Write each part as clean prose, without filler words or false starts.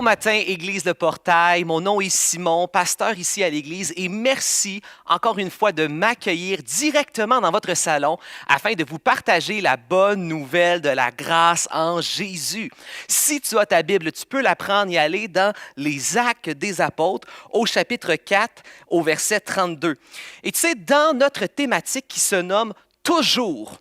matin, Église de Portail. Mon nom est Simon, pasteur ici à l'Église, et merci encore une fois de m'accueillir directement dans votre salon afin de vous partager la bonne nouvelle de la grâce en Jésus. Si tu as ta Bible, tu peux la prendre et aller dans les Actes des Apôtres au chapitre 4, au verset 32. Et tu sais, dans notre thématique qui se nomme « Toujours »,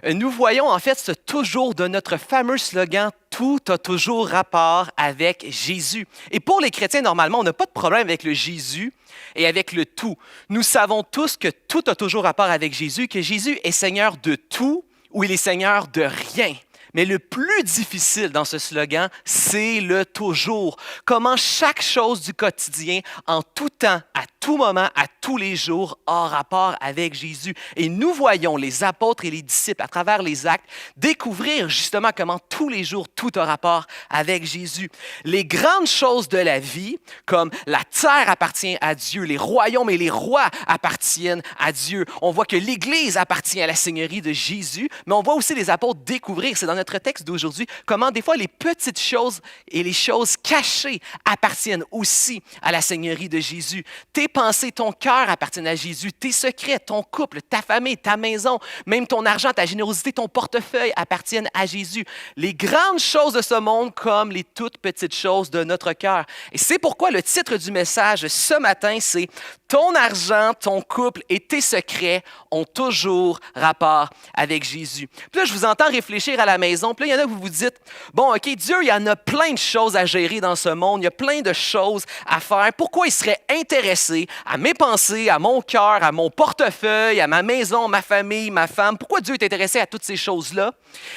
nous voyons en fait ce « toujours » de notre fameux slogan « Tout a toujours rapport avec Jésus ». Et pour les chrétiens, normalement, on n'a pas de problème avec le Jésus et avec le tout. Nous savons tous que tout a toujours rapport avec Jésus, que Jésus est Seigneur de tout ou il est Seigneur de rien. Mais le plus difficile dans ce slogan, c'est le toujours. Comment chaque chose du quotidien, en tout temps, à tout moment, à tous les jours, a rapport avec Jésus. Et nous voyons les apôtres et les disciples, à travers les actes, découvrir justement comment tous les jours, tout a rapport avec Jésus. Les grandes choses de la vie, comme la terre appartient à Dieu, les royaumes et les rois appartiennent à Dieu. On voit que l'Église appartient à la Seigneurie de Jésus, mais on voit aussi les apôtres découvrir, c'est dans notre texte d'aujourd'hui, comment des fois les petites choses et les choses cachées appartiennent aussi à la Seigneurie de Jésus. Tes pensées, ton cœur appartiennent à Jésus. Tes secrets, ton couple, ta famille, ta maison, même ton argent, ta générosité, ton portefeuille appartiennent à Jésus. Les grandes choses de ce monde comme les toutes petites choses de notre cœur. Et c'est pourquoi le titre du message ce matin, c'est « Ton argent, ton couple et tes secrets ont toujours rapport avec Jésus ». Puis là, je vous entends réfléchir à la maison. Puis là, il y en a que vous vous dites, bon, OK, Dieu, il y en a plein de choses à gérer dans ce monde. Il y a plein de choses à faire. Pourquoi il serait intéressé à mes pensées, à mon cœur, à mon portefeuille, à ma maison, ma famille, ma femme? Pourquoi Dieu est intéressé à toutes ces choses-là?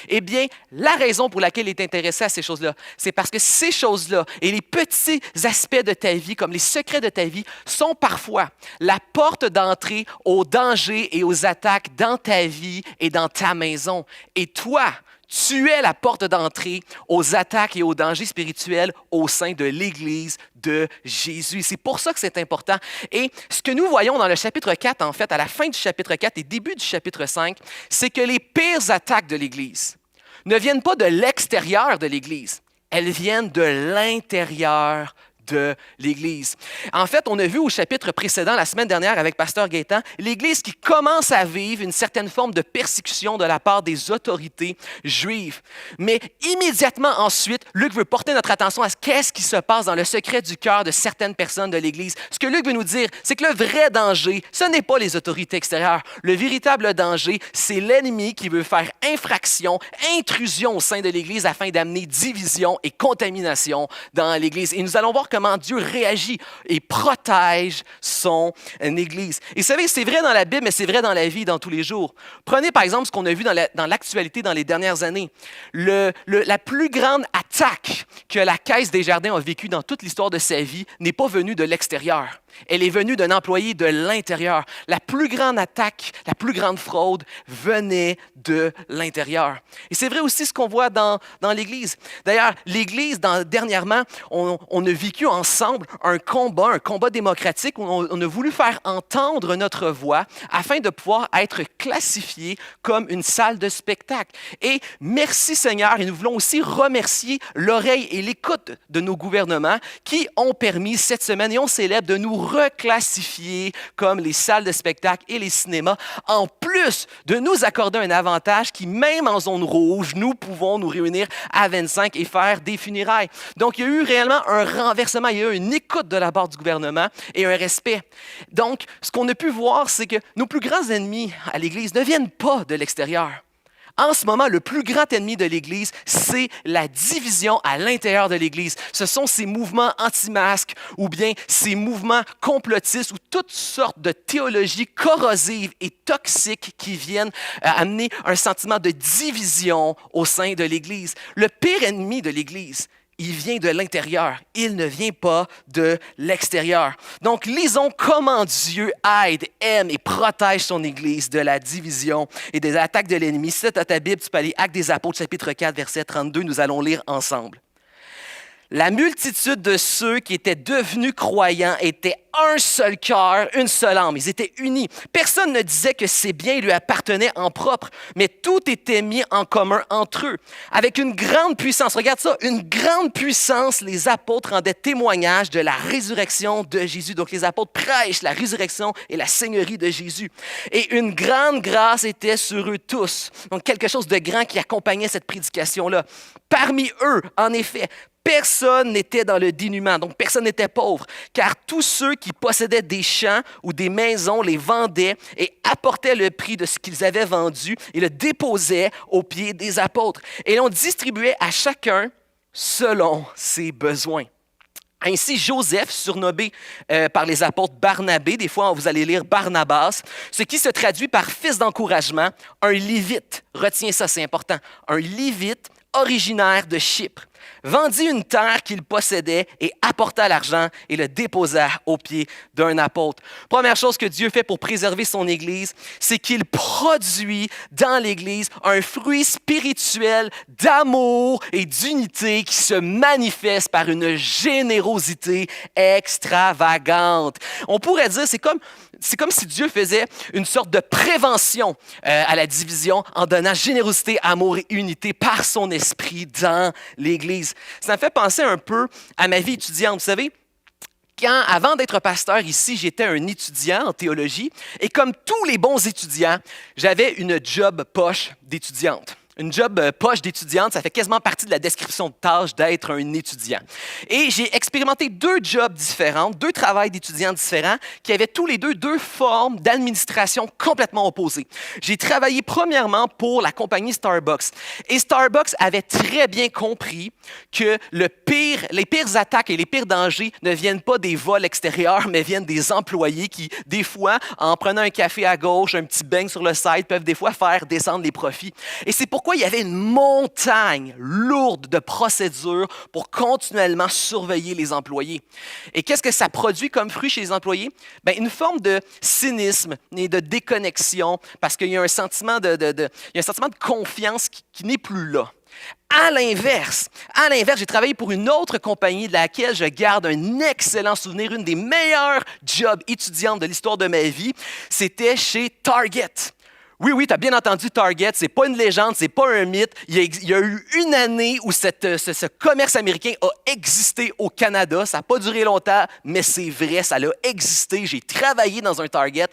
Eh bien, la raison pour laquelle il est intéressé à ces choses-là, c'est parce que ces choses-là et les petits aspects de ta vie, comme les secrets de ta vie, sont parfois la porte d'entrée aux dangers et aux attaques dans ta vie et dans ta maison. Et toi, tu es la porte d'entrée aux attaques et aux dangers spirituels au sein de l'Église de Jésus. C'est pour ça que c'est important. Et ce que nous voyons dans le chapitre 4, en fait, à la fin du chapitre 4 et début du chapitre 5, c'est que les pires attaques de l'Église ne viennent pas de l'extérieur de l'Église, elles viennent de l'intérieur de l'Église. En fait, on a vu au chapitre précédent, la semaine dernière, avec Pasteur Gaétan, l'Église qui commence à vivre une certaine forme de persécution de la part des autorités juives. Mais immédiatement ensuite, Luc veut porter notre attention à qu'est-ce qui se passe dans le secret du cœur de certaines personnes de l'Église. Ce que Luc veut nous dire, c'est que le vrai danger, ce n'est pas les autorités extérieures. Le véritable danger, c'est l'ennemi qui veut faire infraction, intrusion au sein de l'Église afin d'amener division et contamination dans l'Église. Et nous allons voir comment Dieu réagit et protège son Église. Et vous savez, c'est vrai dans la Bible, mais c'est vrai dans la vie, dans tous les jours. Prenez par exemple ce qu'on a vu dans l'actualité dans les dernières années. La plus grande attaque que la Caisse des Jardins a vécue dans toute l'histoire de sa vie n'est pas venue de l'extérieur. Elle est venue d'un employé de l'intérieur. La plus grande attaque, la plus grande fraude venait de l'intérieur. Et c'est vrai aussi ce qu'on voit dans l'Église. D'ailleurs, l'Église, dernièrement, on a vécu ensemble un combat démocratique où on a voulu faire entendre notre voix afin de pouvoir être classifié comme une salle de spectacle. Et merci Seigneur, et nous voulons aussi remercier l'oreille et l'écoute de nos gouvernements qui ont permis cette semaine, et on célèbre, de nous reclassifier comme les salles de spectacle et les cinémas, en plus de nous accorder un avantage qui, même en zone rouge, nous pouvons nous réunir à 25 et faire des funérailles. Donc, il y a eu réellement un renversement, il y a eu une écoute de la part du gouvernement et un respect. Donc, ce qu'on a pu voir, c'est que nos plus grands ennemis à l'Église ne viennent pas de l'extérieur. En ce moment, le plus grand ennemi de l'Église, c'est la division à l'intérieur de l'Église. Ce sont ces mouvements anti-masques ou bien ces mouvements complotistes ou toutes sortes de théologies corrosives et toxiques qui viennent amener un sentiment de division au sein de l'Église. Le pire ennemi de l'Église, il vient de l'intérieur, il ne vient pas de l'extérieur. Donc, lisons comment Dieu aide, aime et protège son Église de la division et des attaques de l'ennemi. Si tu as ta Bible, tu peux aller Actes des Apôtres, chapitre 4, verset 32, nous allons lire ensemble. La multitude de ceux qui étaient devenus croyants étaient un seul cœur, une seule âme. Ils étaient unis. Personne ne disait que ses biens lui appartenaient en propre, mais tout était mis en commun entre eux. Avec une grande puissance, regarde ça, une grande puissance, les apôtres rendaient témoignage de la résurrection de Jésus. Donc les apôtres prêchent la résurrection et la seigneurie de Jésus. Et une grande grâce était sur eux tous. Donc quelque chose de grand qui accompagnait cette prédication-là. Parmi eux, en effet, personne n'était dans le dénuement, donc personne n'était pauvre, car tous ceux qui possédaient des champs ou des maisons les vendaient et apportaient le prix de ce qu'ils avaient vendu et le déposaient aux pieds des apôtres. Et l'on distribuait à chacun selon ses besoins. Ainsi, Joseph, surnommé par les apôtres Barnabé, des fois vous allez lire Barnabas, ce qui se traduit par fils d'encouragement, un Lévite, retiens ça, c'est important, un Lévite originaire de Chypre, vendit une terre qu'il possédait et apporta l'argent et le déposa aux pieds d'un apôtre. Première chose que Dieu fait pour préserver son Église, c'est qu'il produit dans l'Église un fruit spirituel d'amour et d'unité qui se manifeste par une générosité extravagante. On pourrait dire, c'est comme si Dieu faisait une sorte de prévention à la division en donnant générosité, amour et unité par son esprit dans l'Église. Ça me fait penser un peu à ma vie étudiante. Vous savez, avant d'être pasteur ici, j'étais un étudiant en théologie et comme tous les bons étudiants, j'avais une job poche d'étudiante. Une job poche d'étudiante, ça fait quasiment partie de la description de tâche d'être un étudiant. Et j'ai expérimenté 2 jobs différents, 2 travails d'étudiants différents qui avaient tous les deux formes d'administration complètement opposées. J'ai travaillé premièrement pour la compagnie Starbucks. Et Starbucks avait très bien compris que les pires attaques et les pires dangers ne viennent pas des vols extérieurs, mais viennent des employés qui, des fois, en prenant un café à gauche, un petit beigne sur le side, peuvent des fois faire descendre les profits. Et c'est pourquoi il y avait une montagne lourde de procédures pour continuellement surveiller les employés. Et qu'est-ce que ça produit comme fruit chez les employés? Bien, une forme de cynisme et de déconnexion parce qu'il y a un sentiment de confiance qui n'est plus là. À l'inverse, j'ai travaillé pour une autre compagnie de laquelle je garde un excellent souvenir, une des meilleures jobs étudiantes de l'histoire de ma vie. C'était chez Target. Oui, tu as bien entendu Target, c'est pas une légende, c'est pas un mythe. Il y a eu une année où ce commerce américain a existé au Canada. Ça n'a pas duré longtemps, mais c'est vrai, ça a existé. J'ai travaillé dans un Target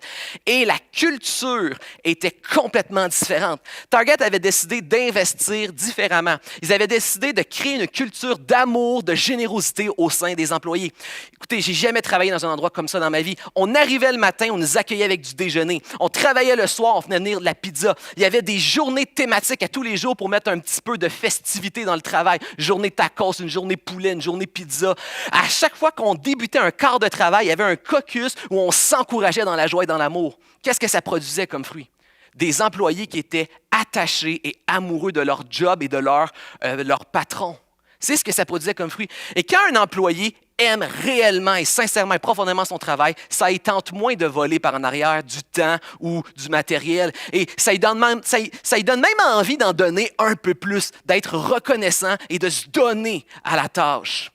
et la culture était complètement différente. Target avait décidé d'investir différemment. Ils avaient décidé de créer une culture d'amour, de générosité au sein des employés. Écoutez, j'ai jamais travaillé dans un endroit comme ça dans ma vie. On arrivait le matin, on nous accueillait avec du déjeuner. On travaillait le soir, on venait venir de la pizza. Il y avait des journées thématiques à tous les jours pour mettre un petit peu de festivité dans le travail. Journée tacos, une journée poulet, une journée pizza. À chaque fois qu'on débutait un quart de travail, il y avait un caucus où on s'encourageait dans la joie et dans l'amour. Qu'est-ce que ça produisait comme fruit? Des employés qui étaient attachés et amoureux de leur job et de leur patron. C'est ce que ça produisait comme fruit. Et quand un employé aime réellement et sincèrement et profondément son travail, ça y tente moins de voler par en arrière du temps ou du matériel. Et ça lui donne même envie d'en donner un peu plus, d'être reconnaissant et de se donner à la tâche.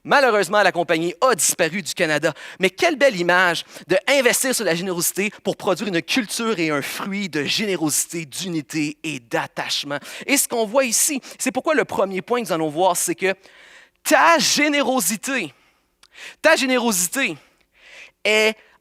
Malheureusement, la compagnie a disparu du Canada. Mais quelle belle image d'investir sur la générosité pour produire une culture et un fruit de générosité, d'unité et d'attachement. Et ce qu'on voit ici, c'est pourquoi le premier point que nous allons voir, c'est que ta générosité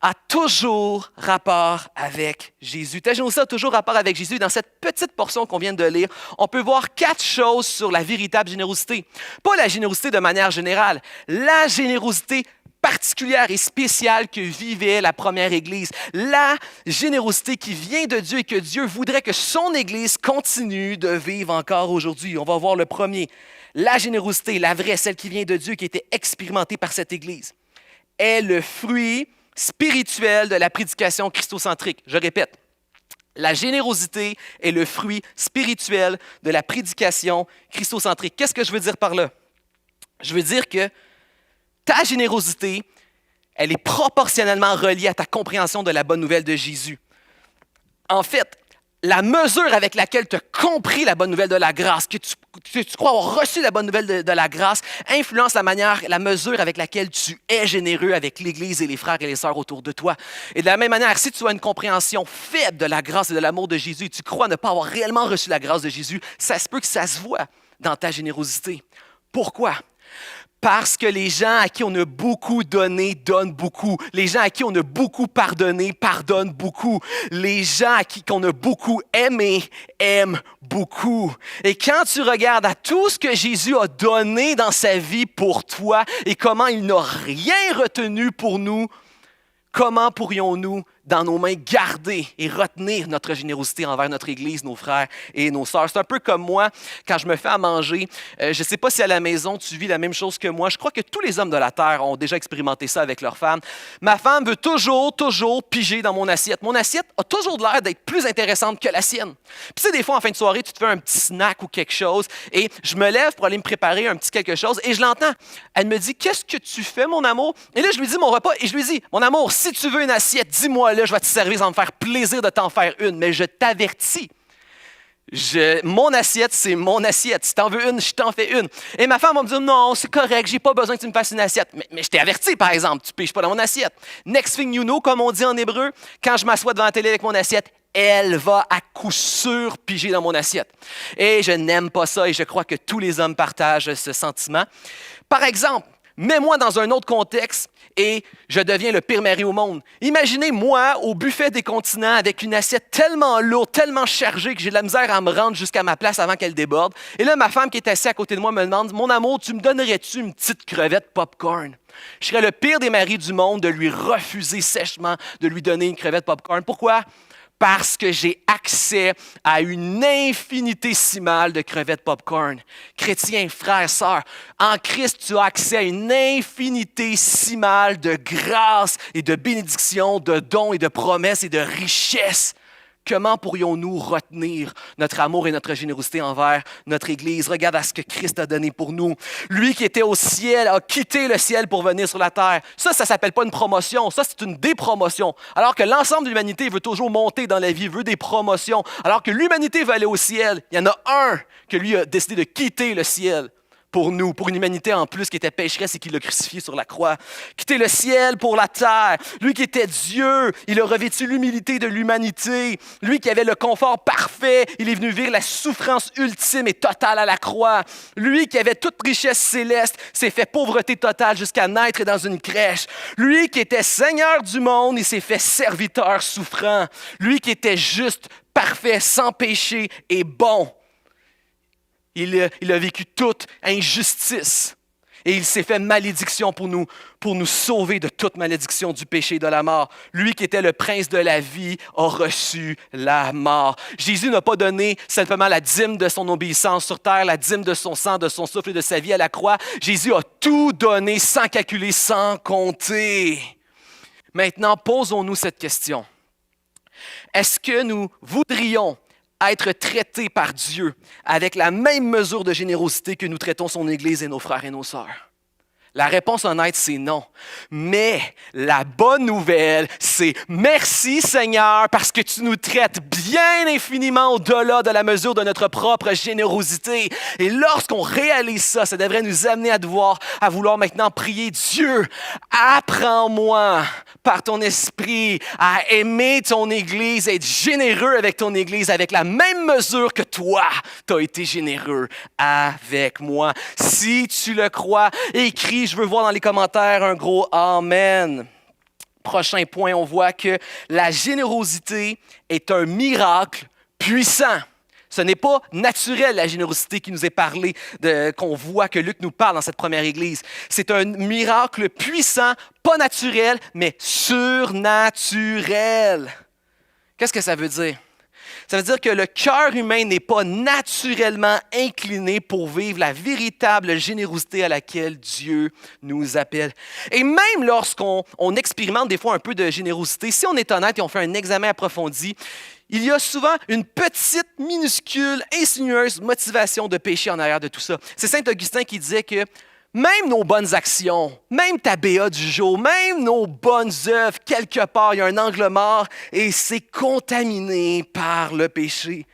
a toujours rapport avec Jésus. Ta générosité a toujours rapport avec Jésus. Dans cette petite portion qu'on vient de lire, on peut voir 4 choses sur la véritable générosité. Pas la générosité de manière générale, la générosité particulière et spéciale que vivait la première Église. La générosité qui vient de Dieu et que Dieu voudrait que son Église continue de vivre encore aujourd'hui. On va voir le premier. La générosité, la vraie, celle qui vient de Dieu, qui était expérimentée par cette Église, est le fruit spirituel de la prédication christocentrique. Je répète, la générosité est le fruit spirituel de la prédication christocentrique. Qu'est-ce que je veux dire par là? Je veux dire que ta générosité, elle est proportionnellement reliée à ta compréhension de la bonne nouvelle de Jésus. En fait, la mesure avec laquelle tu as compris la bonne nouvelle de la grâce, que tu tu crois avoir reçu la bonne nouvelle de la grâce influence la mesure avec laquelle tu es généreux avec l'Église et les frères et les sœurs autour de toi. Et de la même manière, si tu as une compréhension faible de la grâce et de l'amour de Jésus et tu crois ne pas avoir réellement reçu la grâce de Jésus, ça se peut que ça se voit dans ta générosité. Pourquoi? Parce que les gens à qui on a beaucoup donné donnent beaucoup. Les gens à qui on a beaucoup pardonné pardonnent beaucoup. Les gens à qui on a beaucoup aimé aiment beaucoup. Et quand tu regardes à tout ce que Jésus a donné dans sa vie pour toi et comment il n'a rien retenu pour nous, comment pourrions-nous, dans nos mains, garder et retenir notre générosité envers notre Église, nos frères et nos sœurs? C'est un peu comme moi, quand je me fais à manger. Je ne sais pas si à la maison, tu vis la même chose que moi. Je crois que tous les hommes de la terre ont déjà expérimenté ça avec leurs femmes. Ma femme veut toujours piger dans mon assiette. Mon assiette a toujours l'air d'être plus intéressante que la sienne. Puis tu sais, des fois, en fin de soirée, tu te fais un petit snack ou quelque chose et je me lève pour aller me préparer un petit quelque chose et je l'entends. Elle me dit, « Qu'est-ce que tu fais, mon amour? » Et là, je lui dis mon repas et je lui dis, « Mon amour, si tu veux une assiette, dis-moi là, je vais te servir, ça va me faire plaisir de t'en faire une, mais je t'avertis. Mon assiette, c'est mon assiette. Si t'en veux une, je t'en fais une. » Et ma femme va me dire, « Non, c'est correct, j'ai pas besoin que tu me fasses une assiette. » Mais je t'ai averti, par exemple, tu piges pas dans mon assiette. Next thing you know, comme on dit en hébreu, quand je m'assois devant la télé avec mon assiette, elle va à coup sûr piger dans mon assiette. Et je n'aime pas ça et je crois que tous les hommes partagent ce sentiment. Par exemple, mets-moi dans un autre contexte et je deviens le pire mari au monde. Imaginez moi au buffet des continents avec une assiette tellement lourde, tellement chargée que j'ai de la misère à me rendre jusqu'à ma place avant qu'elle déborde. Et là, ma femme qui est assise à côté de moi me demande, « Mon amour, tu me donnerais-tu une petite crevette popcorn? » Je serais le pire des maris du monde de lui refuser sèchement de lui donner une crevette popcorn. Pourquoi? Parce que j'ai accès à une infinitésimale de crevettes popcorn. Chrétiens, frères, sœurs, en Christ, tu as accès à une infinitésimale de grâce et de bénédictions, de dons et de promesses et de richesses. Comment pourrions-nous retenir notre amour et notre générosité envers notre Église? Regarde à ce que Christ a donné pour nous. Lui qui était au ciel a quitté le ciel pour venir sur la terre. Ça ne s'appelle pas une promotion, ça c'est une dépromotion. Alors que l'ensemble de l'humanité veut toujours monter dans la vie, veut des promotions. Alors que l'humanité veut aller au ciel, il y en a un que lui a décidé de quitter le ciel pour nous, pour une humanité en plus qui était pécheresse et qui l'a crucifié sur la croix. Quitter le ciel pour la terre. Lui qui était Dieu, il a revêtu l'humilité de l'humanité. Lui qui avait le confort parfait, il est venu vivre la souffrance ultime et totale à la croix. Lui qui avait toute richesse céleste, s'est fait pauvreté totale jusqu'à naître dans une crèche. Lui qui était Seigneur du monde, il s'est fait serviteur souffrant. Lui qui était juste, parfait, sans péché et bon. Il a vécu toute injustice et il s'est fait malédiction pour nous sauver de toute malédiction du péché et de la mort. Lui qui était le prince de la vie a reçu la mort. Jésus n'a pas donné simplement la dîme de son obéissance sur terre, la dîme de son sang, de son souffle et de sa vie à la croix. Jésus a tout donné sans calculer, sans compter. Maintenant, posons-nous cette question. Est-ce que nous voudrions être traités par Dieu avec la même mesure de générosité que nous traitons son Église et nos frères et nos sœurs? La réponse honnête, c'est non. Mais la bonne nouvelle, c'est merci Seigneur parce que tu nous traites bien infiniment au-delà de la mesure de notre propre générosité. Et lorsqu'on réalise ça, ça devrait nous amener à vouloir maintenant prier Dieu. Apprends-moi par ton esprit à aimer ton Église, à être généreux avec ton Église avec la même mesure que toi, tu as été généreux avec moi. Si tu le crois, écris. Je veux voir dans les commentaires un gros Amen. Prochain point, on voit que la générosité est un miracle puissant. Ce n'est pas naturel, la générosité qui nous est parlée, qu'on voit que Luc nous parle dans cette première église. C'est un miracle puissant, pas naturel, mais surnaturel. Qu'est-ce que ça veut dire? Ça veut dire que le cœur humain n'est pas naturellement incliné pour vivre la véritable générosité à laquelle Dieu nous appelle. Et même lorsqu'on expérimente des fois un peu de générosité, si on est honnête et on fait un examen approfondi, il y a souvent une petite, minuscule, insinueuse motivation de péché en arrière de tout ça. C'est Saint Augustin qui disait que même nos bonnes actions, même ta BA du jour, même nos bonnes œuvres, quelque part, il y a un angle mort et c'est contaminé par le péché.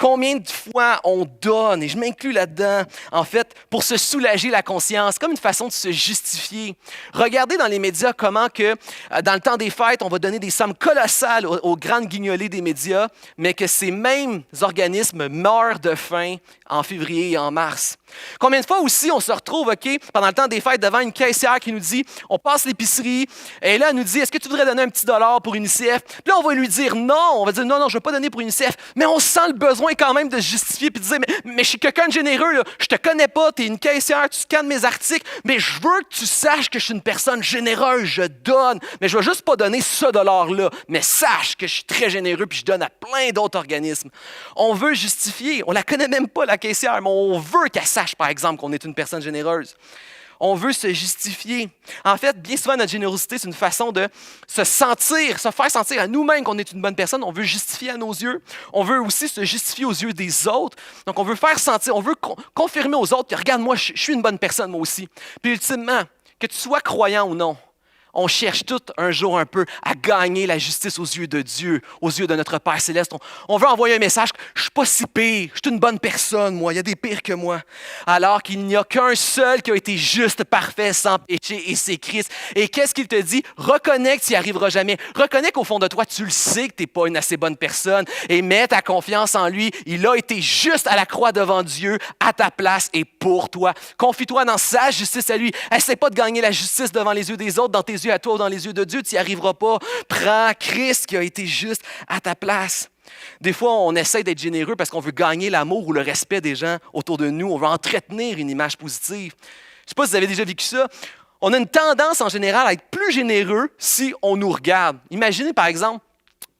Combien de fois on donne, et je m'inclus là-dedans, en fait, pour se soulager la conscience, comme une façon de se justifier. Regardez dans les médias comment que, dans le temps des fêtes, on va donner des sommes colossales aux grandes guignolées des médias, mais que ces mêmes organismes meurent de faim en février et en mars. Combien de fois aussi on se retrouve, pendant le temps des fêtes, devant une caissière qui nous dit, on passe l'épicerie, et là, elle nous dit, est-ce que tu voudrais donner un petit dollar pour UNICEF? Puis là, on va lui dire non, on va dire non, je ne veux pas donner pour UNICEF, mais on sent le besoin quand même de se justifier puis de dire, mais je suis quelqu'un de généreux, là. Je te connais pas, tu es une caissière, tu scannes mes articles, mais je veux que tu saches que je suis une personne généreuse, je donne, mais je ne vais juste pas donner ce dollar-là, mais sache que je suis très généreux puis je donne à plein d'autres organismes. On veut justifier, on la connaît même pas, la caissière, mais on veut qu'elle sache, par exemple, qu'on est une personne généreuse. On veut se justifier. En fait, bien souvent, notre générosité, c'est une façon de se faire sentir à nous-mêmes qu'on est une bonne personne. On veut justifier à nos yeux. On veut aussi se justifier aux yeux des autres. Donc, on veut faire sentir, on veut confirmer aux autres que, regarde, moi, je suis une bonne personne, moi aussi. Puis, ultimement, que tu sois croyant ou non, on cherche tout un jour un peu à gagner la justice aux yeux de Dieu, aux yeux de notre Père Céleste. On veut envoyer un message, je ne suis pas si pire, je suis une bonne personne, moi, il y a des pires que moi. Alors qu'il n'y a qu'un seul qui a été juste, parfait, sans péché, et c'est Christ. Et qu'est-ce qu'il te dit? Reconnais que tu n'y arriveras jamais. Reconnais qu'au fond de toi, tu le sais que tu n'es pas une assez bonne personne et mets ta confiance en lui. Il a été juste à la croix devant Dieu, à ta place et pour toi. Confie-toi dans sa justice à lui. Essaie pas de gagner la justice devant les yeux des autres, dans tes yeux à toi ou dans les yeux de Dieu, tu n'y arriveras pas. Prends Christ qui a été juste à ta place. Des fois, on essaie d'être généreux parce qu'on veut gagner l'amour ou le respect des gens autour de nous. On veut entretenir une image positive. Je ne sais pas si vous avez déjà vécu ça. On a une tendance en général à être plus généreux si on nous regarde. Imaginez par exemple,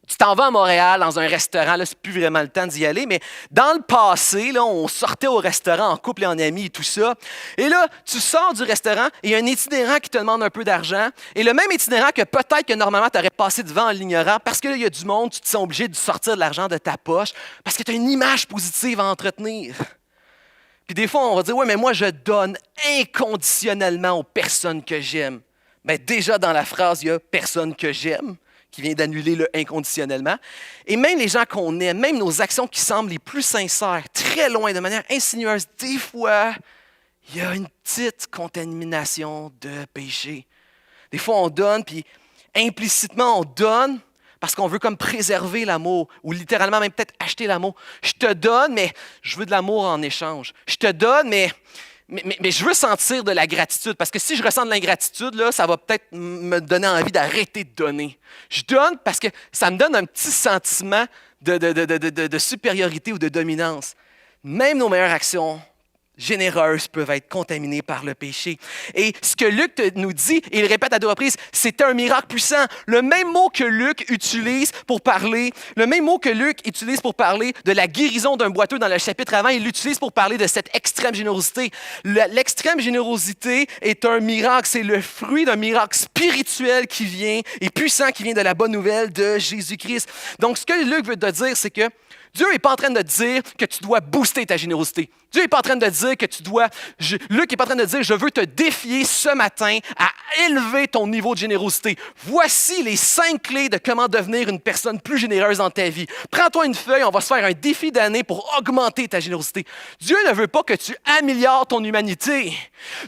tu t'en vas à Montréal dans un restaurant, là, c'est plus vraiment le temps d'y aller, mais dans le passé, là, on sortait au restaurant en couple et en amis et tout ça. Et là, tu sors du restaurant et il y a un itinérant qui te demande un peu d'argent. Et le même itinérant que peut-être que normalement tu aurais passé devant en l'ignorant, parce que là, il y a du monde, tu te sens obligé de sortir de l'argent de ta poche parce que tu as une image positive à entretenir. Puis des fois, on va dire, oui, mais moi, je donne inconditionnellement aux personnes que j'aime. Bien, déjà dans la phrase, il y a personne que j'aime, qui vient d'annuler le inconditionnellement. Et même les gens qu'on aime, même nos actions qui semblent les plus sincères, très loin, de manière insinueuse, des fois, il y a une petite contamination de péché. Des fois, on donne, puis implicitement, on donne parce qu'on veut comme préserver l'amour, ou littéralement même peut-être acheter l'amour. Je te donne, mais je veux de l'amour en échange. Je te donne, mais je veux sentir de la gratitude, parce que si je ressens de l'ingratitude, là, ça va peut-être me donner envie d'arrêter de donner. Je donne parce que ça me donne un petit sentiment de supériorité ou de dominance. Même nos meilleures actions généreuses peuvent être contaminées par le péché. Et ce que Luc nous dit, et il répète à deux reprises, c'est un miracle puissant. Le même mot que Luc utilise pour parler de la guérison d'un boiteux dans le chapitre avant, il l'utilise pour parler de cette extrême générosité. L'extrême générosité est un miracle, c'est le fruit d'un miracle spirituel qui vient et puissant qui vient de la bonne nouvelle de Jésus-Christ. Donc, ce que Luc veut te dire, c'est que Dieu n'est pas en train de te dire que tu dois booster ta générosité. Dieu n'est pas en train de dire que tu dois... Luc n'est pas en train de dire, je veux te défier ce matin à élever ton niveau de générosité. Voici les 5 clés de comment devenir une personne plus généreuse dans ta vie. Prends-toi une feuille, on va se faire un défi d'année pour augmenter ta générosité. Dieu ne veut pas que tu améliores ton humanité.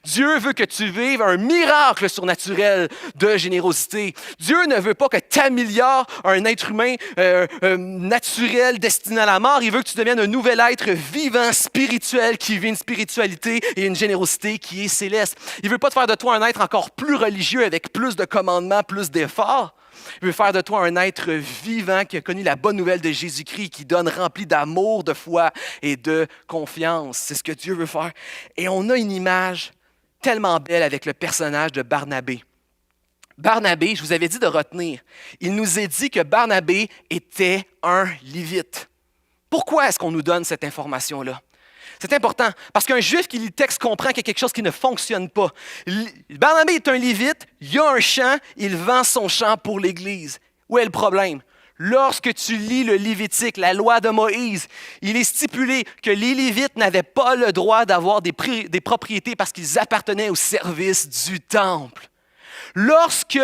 Dieu veut que tu vives un miracle surnaturel de générosité. Dieu ne veut pas que tu améliores un être humain naturel destiné à la mort. Il veut que tu deviennes un nouvel être vivant, spirituel, qui vit une spiritualité et une générosité qui est céleste. Il ne veut pas te faire de toi un être encore plus religieux avec plus de commandements, plus d'efforts. Il veut faire de toi un être vivant qui a connu la bonne nouvelle de Jésus-Christ, qui donne rempli d'amour, de foi et de confiance. C'est ce que Dieu veut faire. Et on a une image tellement belle avec le personnage de Barnabé. Barnabé, je vous avais dit de retenir, il nous est dit que Barnabé était un Lévite. Pourquoi est-ce qu'on nous donne cette information-là? C'est important, parce qu'un Juif qui lit le texte comprend qu'il y a quelque chose qui ne fonctionne pas. Barnabé est un Lévite, il a un champ, il vend son champ pour l'Église. Où est le problème? Lorsque tu lis le Lévitique, la loi de Moïse, il est stipulé que les Lévites n'avaient pas le droit d'avoir des propriétés parce qu'ils appartenaient au service du temple. Lorsque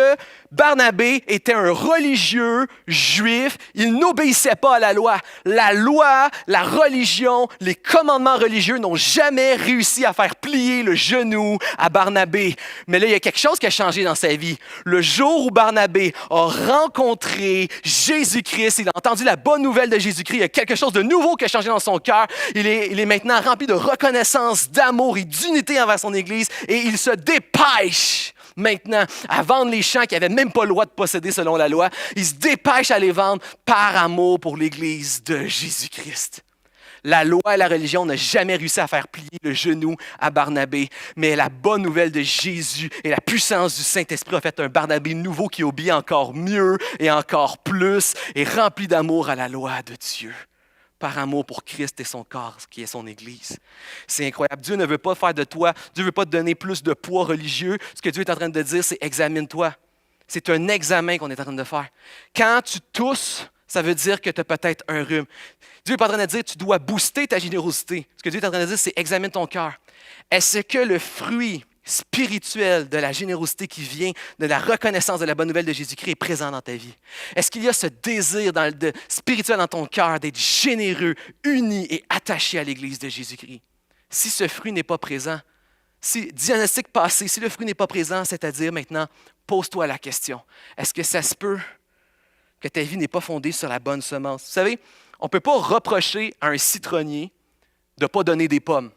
Barnabé était un religieux juif, il n'obéissait pas à la loi. La loi, la religion, les commandements religieux n'ont jamais réussi à faire plier le genou à Barnabé. Mais là, il y a quelque chose qui a changé dans sa vie. Le jour où Barnabé a rencontré Jésus-Christ, il a entendu la bonne nouvelle de Jésus-Christ, il y a quelque chose de nouveau qui a changé dans son cœur. Il est maintenant rempli de reconnaissance, d'amour et d'unité envers son Église et il se dépêche maintenant à vendre les champs qu'il n'avait même pas le droit de posséder selon la loi. Il se dépêche à les vendre par amour pour l'Église de Jésus-Christ. La loi et la religion n'ont jamais réussi à faire plier le genou à Barnabé, mais la bonne nouvelle de Jésus et la puissance du Saint-Esprit ont fait un Barnabé nouveau qui obéit encore mieux et encore plus et rempli d'amour à la loi de Dieu. Par amour pour Christ et son corps, qui est son Église. C'est incroyable. Dieu ne veut pas faire de toi, Dieu ne veut pas te donner plus de poids religieux. Ce que Dieu est en train de dire, c'est examine-toi. C'est un examen qu'on est en train de faire. Quand tu tousses, ça veut dire que tu as peut-être un rhume. Dieu n'est pas en train de dire que tu dois booster ta générosité. Ce que Dieu est en train de dire, c'est examine ton cœur. Est-ce que le fruit spirituel de la générosité qui vient de la reconnaissance de la bonne nouvelle de Jésus-Christ est présent dans ta vie? Est-ce qu'il y a ce désir spirituel dans ton cœur d'être généreux, uni et attaché à l'Église de Jésus-Christ? Si ce fruit n'est pas présent, si diagnostic passé, si le fruit n'est pas présent, c'est-à-dire maintenant, pose-toi la question. Est-ce que ça se peut que ta vie n'est pas fondée sur la bonne semence? Vous savez, on ne peut pas reprocher à un citronnier de ne pas donner des pommes.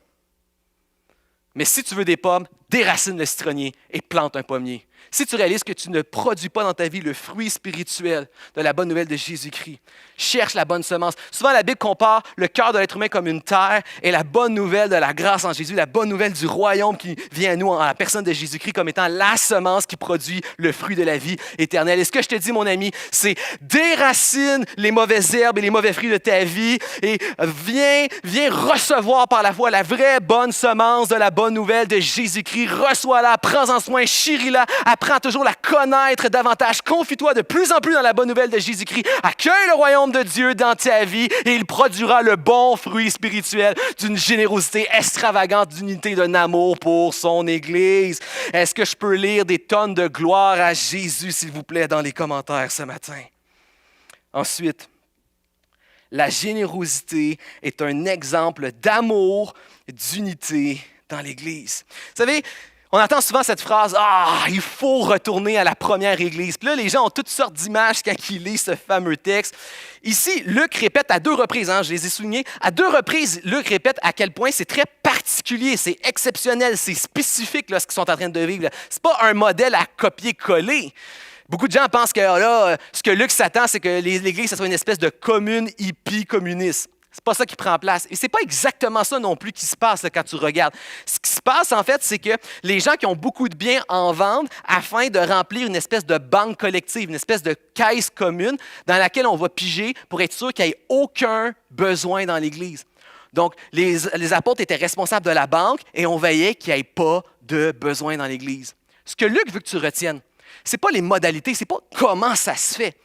Mais si tu veux des pommes, déracine le citronnier et plante un pommier. Si tu réalises que tu ne produis pas dans ta vie le fruit spirituel de la bonne nouvelle de Jésus-Christ, cherche la bonne semence. Souvent, la Bible compare le cœur de l'être humain comme une terre et la bonne nouvelle de la grâce en Jésus, la bonne nouvelle du royaume qui vient à nous en la personne de Jésus-Christ comme étant la semence qui produit le fruit de la vie éternelle. Et ce que je te dis, mon ami, c'est déracine les mauvaises herbes et les mauvais fruits de ta vie et viens recevoir par la foi la vraie bonne semence de la bonne nouvelle de Jésus-Christ. Reçois-la, prends-en soin, chéris-la, apprends toujours à la connaître davantage. Confie-toi de plus en plus dans la bonne nouvelle de Jésus-Christ. Accueille le royaume de Dieu dans ta vie et il produira le bon fruit spirituel d'une générosité extravagante, d'unité, d'un amour pour son Église. Est-ce que je peux lire des tonnes de gloire à Jésus, s'il vous plaît, dans les commentaires ce matin? Ensuite, la générosité est un exemple d'amour, d'unité dans l'Église. Vous savez, on entend souvent cette phrase « Ah, il faut retourner à la première Église ». Puis là, les gens ont toutes sortes d'images quand ils lisent ce fameux texte. Ici, Luc répète à 2 reprises, je les ai soulignés, à 2 reprises, Luc répète à quel point c'est très particulier, c'est exceptionnel, c'est spécifique là, ce qu'ils sont en train de vivre. Ce n'est pas un modèle à copier-coller. Beaucoup de gens pensent que ce que Luc s'attend, c'est que l'Église, ça soit une espèce de commune hippie communiste. C'est pas ça qui prend place. Et c'est pas exactement ça non plus qui se passe là, quand tu regardes. Ce qui se passe, en fait, c'est que les gens qui ont beaucoup de biens en vendent afin de remplir une espèce de banque collective, une espèce de caisse commune dans laquelle on va piger pour être sûr qu'il n'y ait aucun besoin dans l'Église. Donc, les apôtres étaient responsables de la banque et on veillait qu'il n'y ait pas de besoin dans l'Église. Ce que Luc veut que tu retiennes, ce n'est pas les modalités, ce n'est pas comment ça se fait.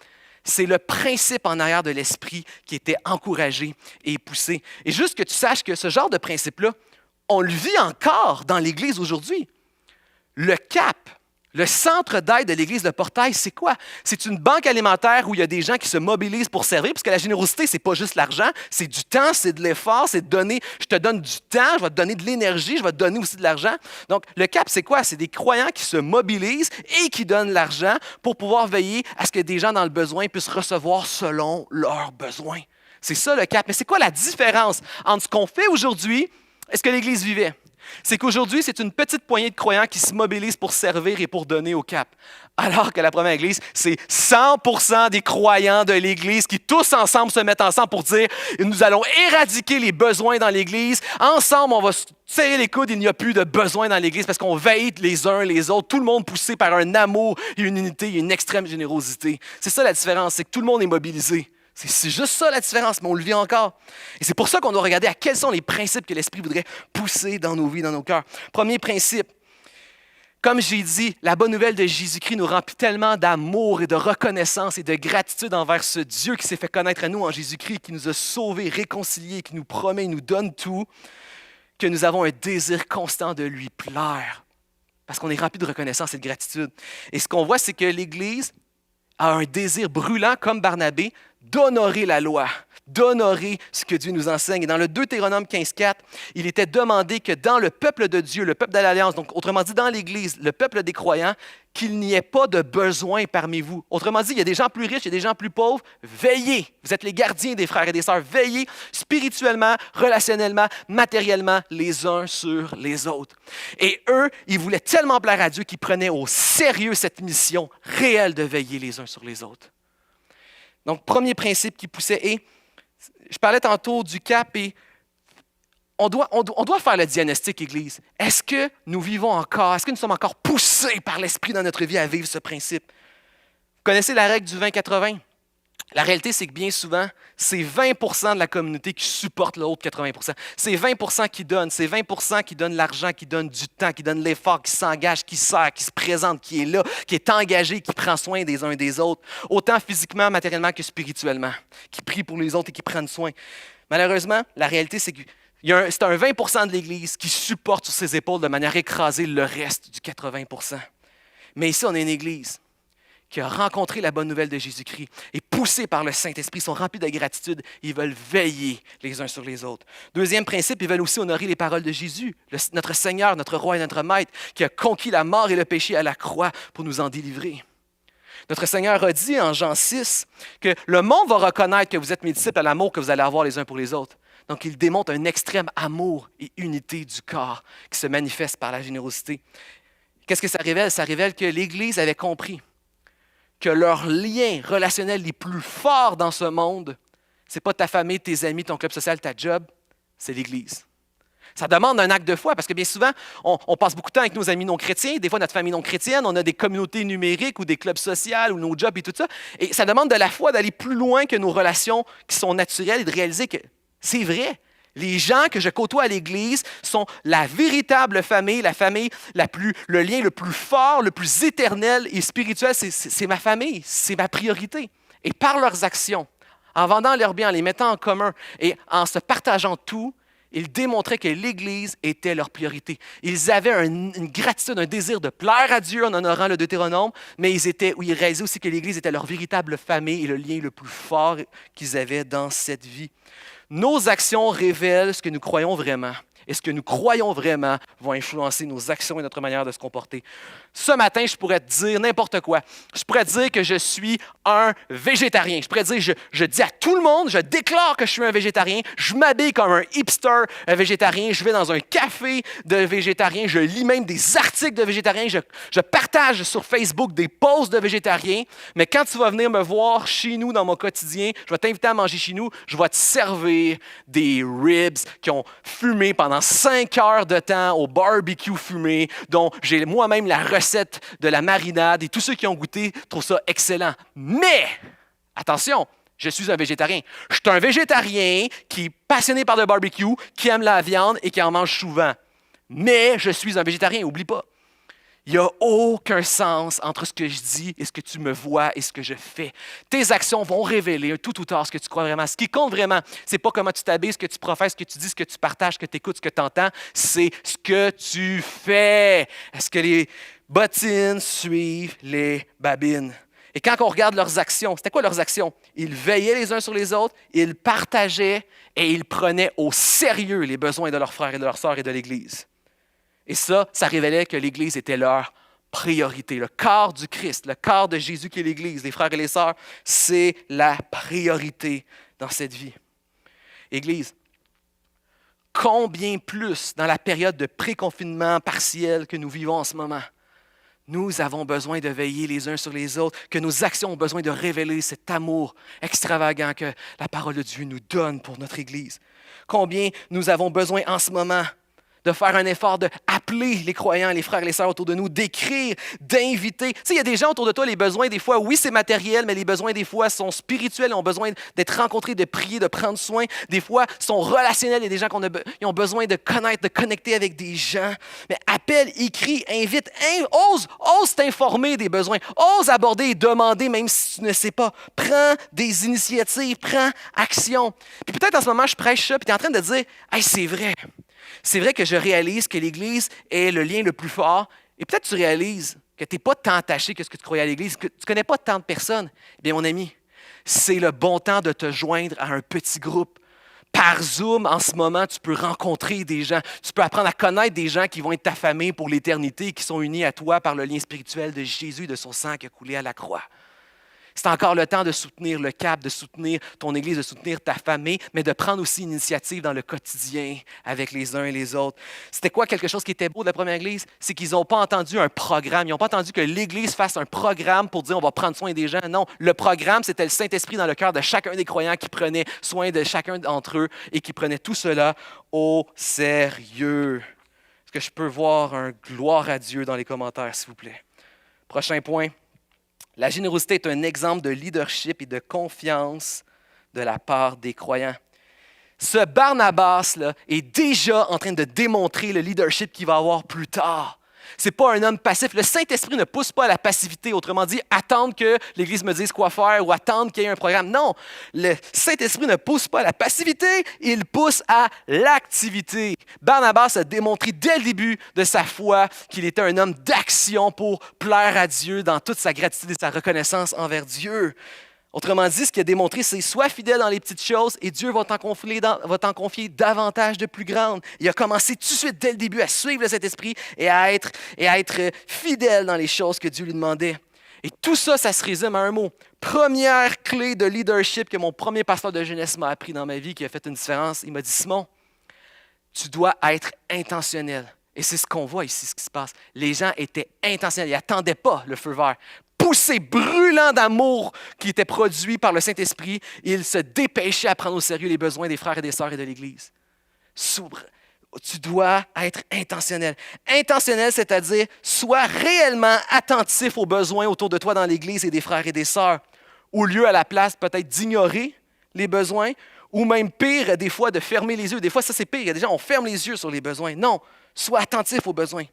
C'est le principe en arrière de l'esprit qui était encouragé et poussé. Et juste que tu saches que ce genre de principe-là, on le vit encore dans l'Église aujourd'hui. Le CAP, le centre d'aide de l'Église de Portail, c'est quoi? C'est une banque alimentaire où il y a des gens qui se mobilisent pour servir, parce que la générosité, ce n'est pas juste l'argent, c'est du temps, c'est de l'effort, c'est de donner, je te donne du temps, je vais te donner de l'énergie, je vais te donner aussi de l'argent. Donc, le CAP, c'est quoi? C'est des croyants qui se mobilisent et qui donnent l'argent pour pouvoir veiller à ce que des gens dans le besoin puissent recevoir selon leurs besoins. C'est ça le CAP. Mais c'est quoi la différence entre ce qu'on fait aujourd'hui et ce que l'Église vivait? C'est qu'aujourd'hui, c'est une petite poignée de croyants qui se mobilisent pour servir et pour donner au CAP. Alors que la première Église, c'est 100% des croyants de l'Église qui tous ensemble se mettent ensemble pour dire « Nous allons éradiquer les besoins dans l'Église. Ensemble, on va se serrer les coudes, il n'y a plus de besoin dans l'Église parce qu'on veille les uns les autres, tout le monde poussé par un amour et une unité et une extrême générosité. » C'est ça la différence, c'est que tout le monde est mobilisé. C'est juste ça la différence, mais on le vit encore. Et c'est pour ça qu'on doit regarder à quels sont les principes que l'Esprit voudrait pousser dans nos vies, dans nos cœurs. Premier principe, comme j'ai dit, la bonne nouvelle de Jésus-Christ nous remplit tellement d'amour et de reconnaissance et de gratitude envers ce Dieu qui s'est fait connaître à nous en Jésus-Christ, qui nous a sauvés, réconciliés, qui nous promet, nous donne tout, que nous avons un désir constant de lui plaire. parce qu'on est rempli de reconnaissance et de gratitude. Et ce qu'on voit, c'est que l'Église a un désir brûlant, comme Barnabé, d'honorer la loi, d'honorer ce que Dieu nous enseigne. Et dans le Deutéronome 15.4, il était demandé que dans le peuple de Dieu, le peuple de l'Alliance, donc autrement dit dans l'Église, le peuple des croyants, qu'il n'y ait pas de besoin parmi vous. Autrement dit, il y a des gens plus riches, il y a des gens plus pauvres. Veillez, vous êtes les gardiens des frères et des sœurs. Veillez spirituellement, relationnellement, matériellement, les uns sur les autres. Et eux, ils voulaient tellement plaire à Dieu qu'ils prenaient au sérieux cette mission réelle de veiller les uns sur les autres. Donc, premier principe qui poussait. Et je parlais tantôt du cap et on doit faire le diagnostic, Église. Est-ce que nous vivons encore, est-ce que nous sommes encore poussés par l'Esprit dans notre vie à vivre ce principe? Vous connaissez la règle du 20-80? La réalité, c'est que bien souvent, c'est 20 % de la communauté qui supporte l'autre 80 %. C'est 20 % qui donnent, c'est 20 % qui donnent l'argent, qui donnent du temps, qui donnent l'effort, qui s'engage, qui sert, qui se présente, qui est là, qui est engagé, qui prend soin des uns et des autres, autant physiquement, matériellement que spirituellement, qui prie pour les autres et qui prennent soin. Malheureusement, la réalité, c'est que c'est un 20 % de l'Église qui supporte sur ses épaules de manière écrasée le reste du 80 %. Mais ici, on est une Église qui a rencontré la bonne nouvelle de Jésus-Christ et poussés par le Saint-Esprit, ils sont remplis de gratitude, ils veulent veiller les uns sur les autres. Deuxième principe, ils veulent aussi honorer les paroles de Jésus, notre Seigneur, notre Roi et notre Maître, qui a conquis la mort et le péché à la croix pour nous en délivrer. Notre Seigneur a dit en Jean 6 que le monde va reconnaître que vous êtes mes disciples à l'amour que vous allez avoir les uns pour les autres. Donc, il démontre un extrême amour et unité du corps qui se manifeste par la générosité. Qu'est-ce que ça révèle? Ça révèle que l'Église avait compris que leurs liens relationnels les plus forts dans ce monde, ce n'est pas ta famille, tes amis, ton club social, ta job, c'est l'Église. Ça demande un acte de foi parce que bien souvent, on passe beaucoup de temps avec nos amis non chrétiens, des fois notre famille non chrétienne, on a des communautés numériques ou des clubs sociaux ou nos jobs et tout ça. Et ça demande de la foi d'aller plus loin que nos relations qui sont naturelles et de réaliser que c'est vrai. Les gens que je côtoie à l'Église sont la véritable famille, le lien le plus fort, le plus éternel et spirituel, c'est ma famille, c'est ma priorité. Et par leurs actions, en vendant leurs biens, en les mettant en commun et en se partageant tout, ils démontraient que l'Église était leur priorité. Ils avaient une gratitude, un désir de plaire à Dieu en honorant le Deutéronome, mais ils réalisaient aussi que l'Église était leur véritable famille et le lien le plus fort qu'ils avaient dans cette vie. Nos actions révèlent ce que nous croyons vraiment. Et ce que nous croyons vraiment va influencer nos actions et notre manière de se comporter. Ce matin, je pourrais te dire n'importe quoi. Je pourrais te dire que je suis un végétarien. Je pourrais te dire, je dis à tout le monde, je déclare que je suis un végétarien. Je m'habille comme un hipster végétarien. Je vais dans un café de végétariens. Je lis même des articles de végétariens. Je partage sur Facebook des posts de végétariens. Mais quand tu vas venir me voir chez nous dans mon quotidien, je vais t'inviter à manger chez nous. Je vais te servir des ribs qui ont fumé pendant 5 heures de temps au barbecue fumé, dont j'ai moi-même la recette de la marinade et tous ceux qui ont goûté trouvent ça excellent. Mais, attention, je suis un végétarien. Je suis un végétarien qui est passionné par le barbecue, qui aime la viande et qui en mange souvent. Mais je suis un végétarien, oublie pas. Il n'y a aucun sens entre ce que je dis et ce que tu me vois et ce que je fais. Tes actions vont révéler tout ou tard ce que tu crois vraiment. Ce qui compte vraiment, ce n'est pas comment tu t'habilles, ce que tu professes, ce que tu dis, ce que tu partages, ce que tu écoutes, ce que tu entends. C'est ce que tu fais. Est-ce que les bottines suivent les babines? Et quand on regarde leurs actions, c'était quoi leurs actions? Ils veillaient les uns sur les autres, ils partageaient et ils prenaient au sérieux les besoins de leurs frères et de leurs sœurs et de l'Église. Et ça révélait que l'Église était leur priorité. Le corps du Christ, le corps de Jésus qui est l'Église, les frères et les sœurs, c'est la priorité dans cette vie. Église, combien plus dans la période de pré-confinement partiel que nous vivons en ce moment, nous avons besoin de veiller les uns sur les autres, que nos actions ont besoin de révéler cet amour extravagant que la parole de Dieu nous donne pour notre Église. Combien nous avons besoin en ce moment de faire un effort d'appeler les croyants, les frères et les sœurs autour de nous, d'écrire, d'inviter. Tu sais, il y a des gens autour de toi, les besoins des fois, oui, c'est matériel, mais les besoins des fois sont spirituels, ils ont besoin d'être rencontrés, de prier, de prendre soin. Des fois, sont relationnels, il y a des gens qui ont besoin de connaître, de connecter avec des gens. Mais appelle, écris, invite, ose t'informer des besoins, ose aborder et demander même si tu ne sais pas. Prends des initiatives, prends action. Puis peut-être en ce moment, je prêche ça, puis tu es en train de dire, hey, c'est vrai. C'est vrai que je réalise que l'Église est le lien le plus fort Et peut-être tu réalises que tu n'es pas tant attaché que ce que tu croyais à l'Église, que tu ne connais pas tant de personnes. Eh bien, mon ami, c'est le bon temps de te joindre à un petit groupe. Par Zoom, en ce moment, tu peux rencontrer des gens. Tu peux apprendre à connaître des gens qui vont être ta famille pour l'éternité, qui sont unis à toi par le lien spirituel de Jésus et de son sang qui a coulé à la croix. C'est encore le temps de soutenir le CAP, de soutenir ton Église, de soutenir ta famille, mais de prendre aussi l'initiative dans le quotidien avec les uns et les autres. C'était quoi quelque chose qui était beau de la première Église? C'est qu'ils n'ont pas entendu un programme. Ils n'ont pas entendu que l'Église fasse un programme pour dire on va prendre soin des gens. Non, le programme, c'était le Saint-Esprit dans le cœur de chacun des croyants qui prenait soin de chacun d'entre eux et qui prenait tout cela au sérieux. Est-ce que je peux voir un gloire à Dieu dans les commentaires, s'il vous plaît? Prochain point. La générosité est un exemple de leadership et de confiance de la part des croyants. Ce Barnabas là, est déjà en train de démontrer le leadership qu'il va avoir plus tard. Ce n'est pas un homme passif. Le Saint-Esprit ne pousse pas à la passivité, autrement dit, attendre que l'Église me dise quoi faire ou attendre qu'il y ait un programme. Non, le Saint-Esprit ne pousse pas à la passivité, il pousse à l'activité. Barnabas a démontré dès le début de sa foi qu'il était un homme d'action pour plaire à Dieu dans toute sa gratitude et sa reconnaissance envers Dieu. Autrement dit, ce qu'il a démontré, c'est sois fidèle dans les petites choses et Dieu va t'en confier davantage de plus grandes. Il a commencé tout de suite, dès le début, à suivre cet esprit et à être fidèle dans les choses que Dieu lui demandait. Et tout ça, ça se résume à un mot. Première clé de leadership que mon premier pasteur de jeunesse m'a appris dans ma vie, qui a fait une différence. Il m'a dit, Simon, tu dois être intentionnel. Et c'est ce qu'on voit ici, ce qui se passe. Les gens étaient intentionnels. Ils n'attendaient pas le feu vert. Poussé, brûlant d'amour qui était produit par le Saint-Esprit, il se dépêchait à prendre au sérieux les besoins des frères et des sœurs et de l'Église. Tu dois être intentionnel. Intentionnel, c'est-à-dire, sois réellement attentif aux besoins autour de toi dans l'Église et des frères et des sœurs. Au lieu, à la place, peut-être d'ignorer les besoins, ou même pire, des fois, de fermer les yeux. Des fois, ça, c'est pire. Il y a des gens, on ferme les yeux sur les besoins. Non. Sois attentif aux besoins.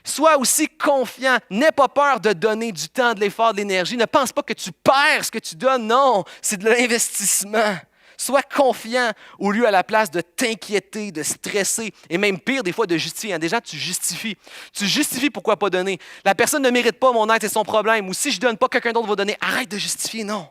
Sois aussi confiant. N'aie pas peur de donner du temps, de l'effort, de l'énergie. Ne pense pas que tu perds ce que tu donnes. Non, c'est de l'investissement. Sois confiant au lieu à la place de t'inquiéter, de stresser et même pire, des fois, de justifier. Déjà, tu justifies. Tu justifies pourquoi pas donner. La personne ne mérite pas mon aide, c'est son problème. Ou si je ne donne pas, quelqu'un d'autre va donner. Arrête de justifier. Non.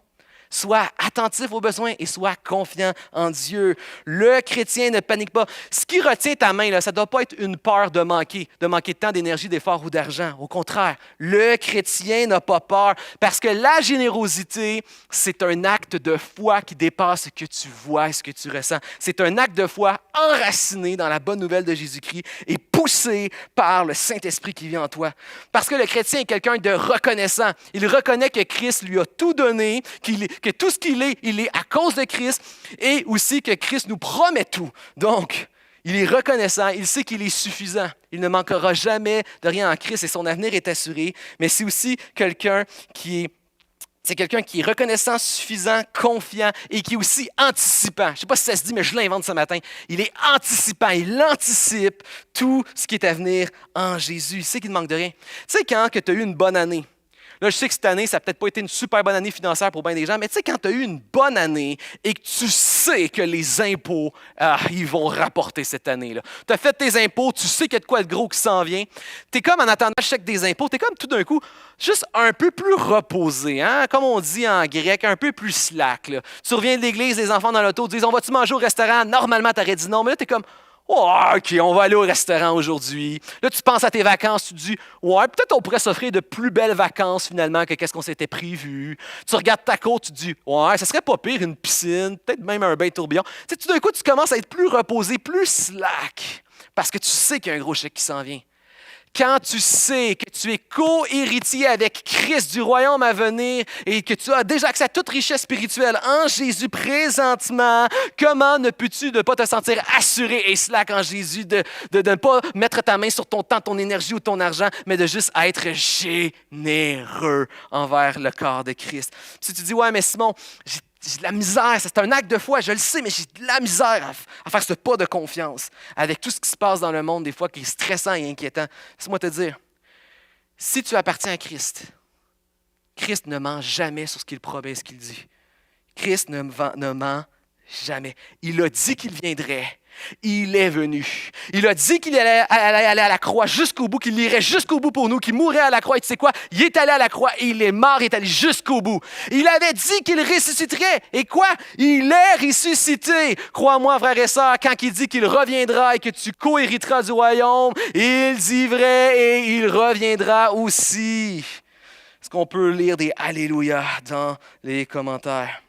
Sois attentif aux besoins et sois confiant en Dieu. Le chrétien ne panique pas. Ce qui retient ta main, là, ça ne doit pas être une peur de manquer de temps, d'énergie, d'effort ou d'argent. Au contraire, le chrétien n'a pas peur parce que la générosité, c'est un acte de foi qui dépasse ce que tu vois et ce que tu ressens. C'est un acte de foi enraciné dans la bonne nouvelle de Jésus-Christ et poussé par le Saint-Esprit qui vit en toi. Parce que le chrétien est quelqu'un de reconnaissant. Il reconnaît que Christ lui a tout donné, que tout ce qu'il est, il est à cause de Christ et aussi que Christ nous promet tout. Donc, il est reconnaissant, il sait qu'il est suffisant. Il ne manquera jamais de rien en Christ et son avenir est assuré. Mais c'est aussi quelqu'un qui est reconnaissant, suffisant, confiant et qui est aussi anticipant. Je ne sais pas si ça se dit, mais je l'invente ce matin. Il est anticipant, il anticipe tout ce qui est à venir en Jésus. Il sait qu'il ne manque de rien. Tu sais, quand tu as eu une bonne année, là, je sais que cette année, ça n'a peut-être pas été une super bonne année financière pour bien des gens, mais tu sais, quand tu as eu une bonne année et que tu sais que les impôts, ils vont rapporter cette année-là. Tu as fait tes impôts, tu sais qu'il y a de quoi de gros qui s'en vient. Tu es comme en attendant le chèque des impôts, tu es comme tout d'un coup juste un peu plus reposé, hein? Comme on dit en grec, un peu plus slack. Là. Tu reviens de l'église, les enfants dans l'auto disent « On va-tu manger au restaurant? » Normalement, tu aurais dit non, mais là, tu es comme oh, OK, on va aller au restaurant aujourd'hui. Là, tu penses à tes vacances, tu te dis, ouais, peut-être on pourrait s'offrir de plus belles vacances finalement que qu'est-ce qu'on s'était prévu. Tu regardes ta côte, tu te dis, ouais, ça serait pas pire une piscine, peut-être même un bain tourbillon. Tu sais, tout d'un coup, tu commences à être plus reposé, plus slack, parce que tu sais qu'il y a un gros chèque qui s'en vient. Quand tu sais que tu es co-héritier avec Christ du royaume à venir et que tu as déjà accès à toute richesse spirituelle en Jésus présentement, comment ne peux-tu ne pas te sentir assuré et slack en Jésus, de ne pas mettre ta main sur ton temps, ton énergie ou ton argent, mais de juste être généreux envers le corps de Christ. Si tu dis, ouais, mais Simon, j'ai de la misère, c'est un acte de foi, je le sais, mais j'ai de la misère à faire ce pas de confiance avec tout ce qui se passe dans le monde, des fois, qui est stressant et inquiétant. Laisse-moi te dire, si tu appartiens à Christ, Christ ne ment jamais sur ce qu'il promet et ce qu'il dit. Christ ne ment jamais. Il a dit qu'il viendrait. Il est venu. Il a dit qu'il allait aller à la croix jusqu'au bout, qu'il irait jusqu'au bout pour nous, qu'il mourrait à la croix. Et tu sais quoi? Il est allé à la croix et il est mort, il est allé jusqu'au bout. Il avait dit qu'il ressusciterait. Et quoi? Il est ressuscité. Crois-moi, frères et sœurs, quand il dit qu'il reviendra et que tu co-hériteras du royaume, il dit vrai et il reviendra aussi. Est-ce qu'on peut lire des Alléluia dans les commentaires?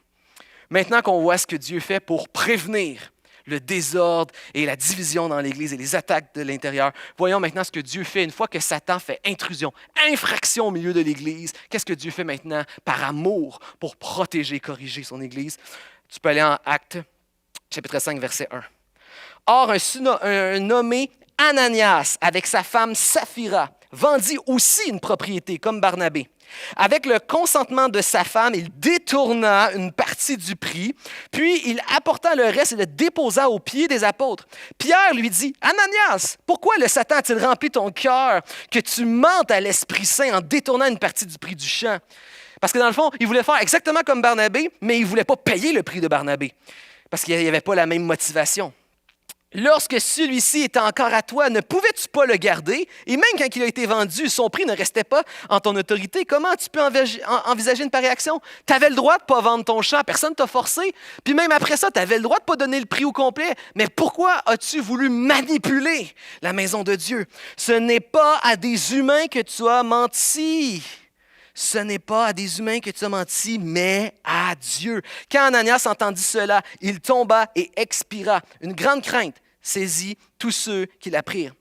Maintenant qu'on voit ce que Dieu fait pour prévenir le désordre et la division dans l'Église et les attaques de l'intérieur. Voyons maintenant ce que Dieu fait une fois que Satan fait intrusion, infraction au milieu de l'Église. Qu'est-ce que Dieu fait maintenant par amour pour protéger, corriger son Église? Tu peux aller en Actes, chapitre 5, verset 1. Or, un nommé Ananias, avec sa femme Saphira, vendit aussi une propriété, comme Barnabé. Avec le consentement de sa femme, il détourna une partie du prix, puis il apporta le reste et le déposa aux pieds des apôtres. Pierre lui dit, « Ananias, pourquoi le Satan a-t-il rempli ton cœur que tu mentes à l'Esprit Saint en détournant une partie du prix du champ? » Parce que dans le fond, il voulait faire exactement comme Barnabé, mais il ne voulait pas payer le prix de Barnabé, parce qu'il n'y avait pas la même motivation. Lorsque celui-ci était encore à toi, ne pouvais-tu pas le garder? Et même quand il a été vendu, son prix ne restait pas en ton autorité. Comment tu peux envisager une pareille action? Tu avais le droit de ne pas vendre ton champ, personne ne t'a forcé. Puis même après ça, tu avais le droit de ne pas donner le prix au complet. Mais pourquoi as-tu voulu manipuler la maison de Dieu? Ce n'est pas à des humains que tu as menti. Ce n'est pas à des humains que tu as menti, mais à Dieu. Quand Ananias entendit cela, il tomba et expira. Une grande crainte saisit tous ceux qui l'apprirent.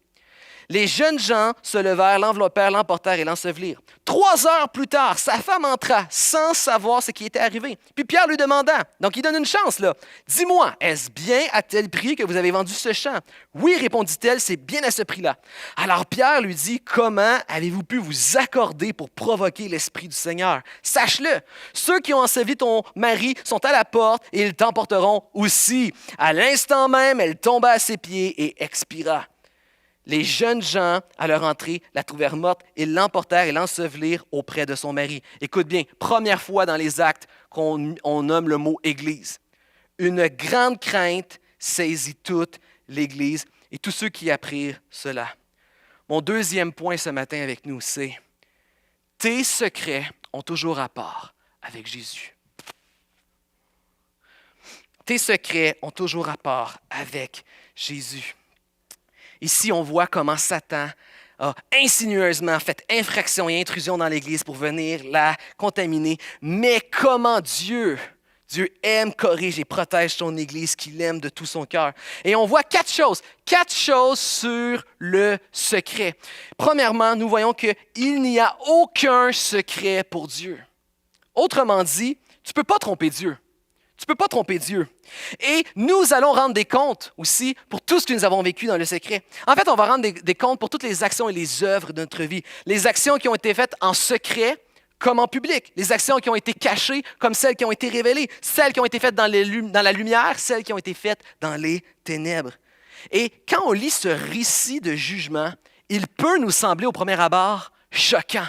Les jeunes gens se levèrent, l'enveloppèrent, l'emportèrent et l'ensevelirent. 3 heures plus tard, sa femme entra sans savoir ce qui était arrivé. Puis Pierre lui demanda, donc il donne une chance là, « Dis-moi, est-ce bien à tel prix que vous avez vendu ce champ? » « Oui, répondit-elle, c'est bien à ce prix-là. » Alors Pierre lui dit, « Comment avez-vous pu vous accorder pour provoquer l'Esprit du Seigneur? Sache-le, ceux qui ont enseveli ton mari sont à la porte et ils t'emporteront aussi. » À l'instant même, elle tomba à ses pieds et expira. Les jeunes gens, à leur entrée, la trouvèrent morte. Ils l'emportèrent et l'ensevelirent auprès de son mari. Écoute bien, première fois dans les Actes qu'on nomme le mot « Église ». Une grande crainte saisit toute l'Église et tous ceux qui apprirent cela. Mon deuxième point ce matin avec nous, c'est « Tes secrets ont toujours rapport avec Jésus. » Tes secrets ont toujours rapport avec Jésus. Ici, on voit comment Satan a insinueusement fait infraction et intrusion dans l'Église pour venir la contaminer. Mais comment Dieu aime, corrige et protège son Église qu'il aime de tout son cœur. Et on voit 4 choses sur le secret. Premièrement, nous voyons qu'il n'y a aucun secret pour Dieu. Autrement dit, tu ne peux pas tromper Dieu. Tu ne peux pas tromper Dieu. Et nous allons rendre des comptes aussi pour tout ce que nous avons vécu dans le secret. En fait, on va rendre des comptes pour toutes les actions et les œuvres de notre vie. Les actions qui ont été faites en secret comme en public. Les actions qui ont été cachées comme celles qui ont été révélées. Celles qui ont été faites dans la lumière, celles qui ont été faites dans les ténèbres. Et quand on lit ce récit de jugement, il peut nous sembler au premier abord choquant.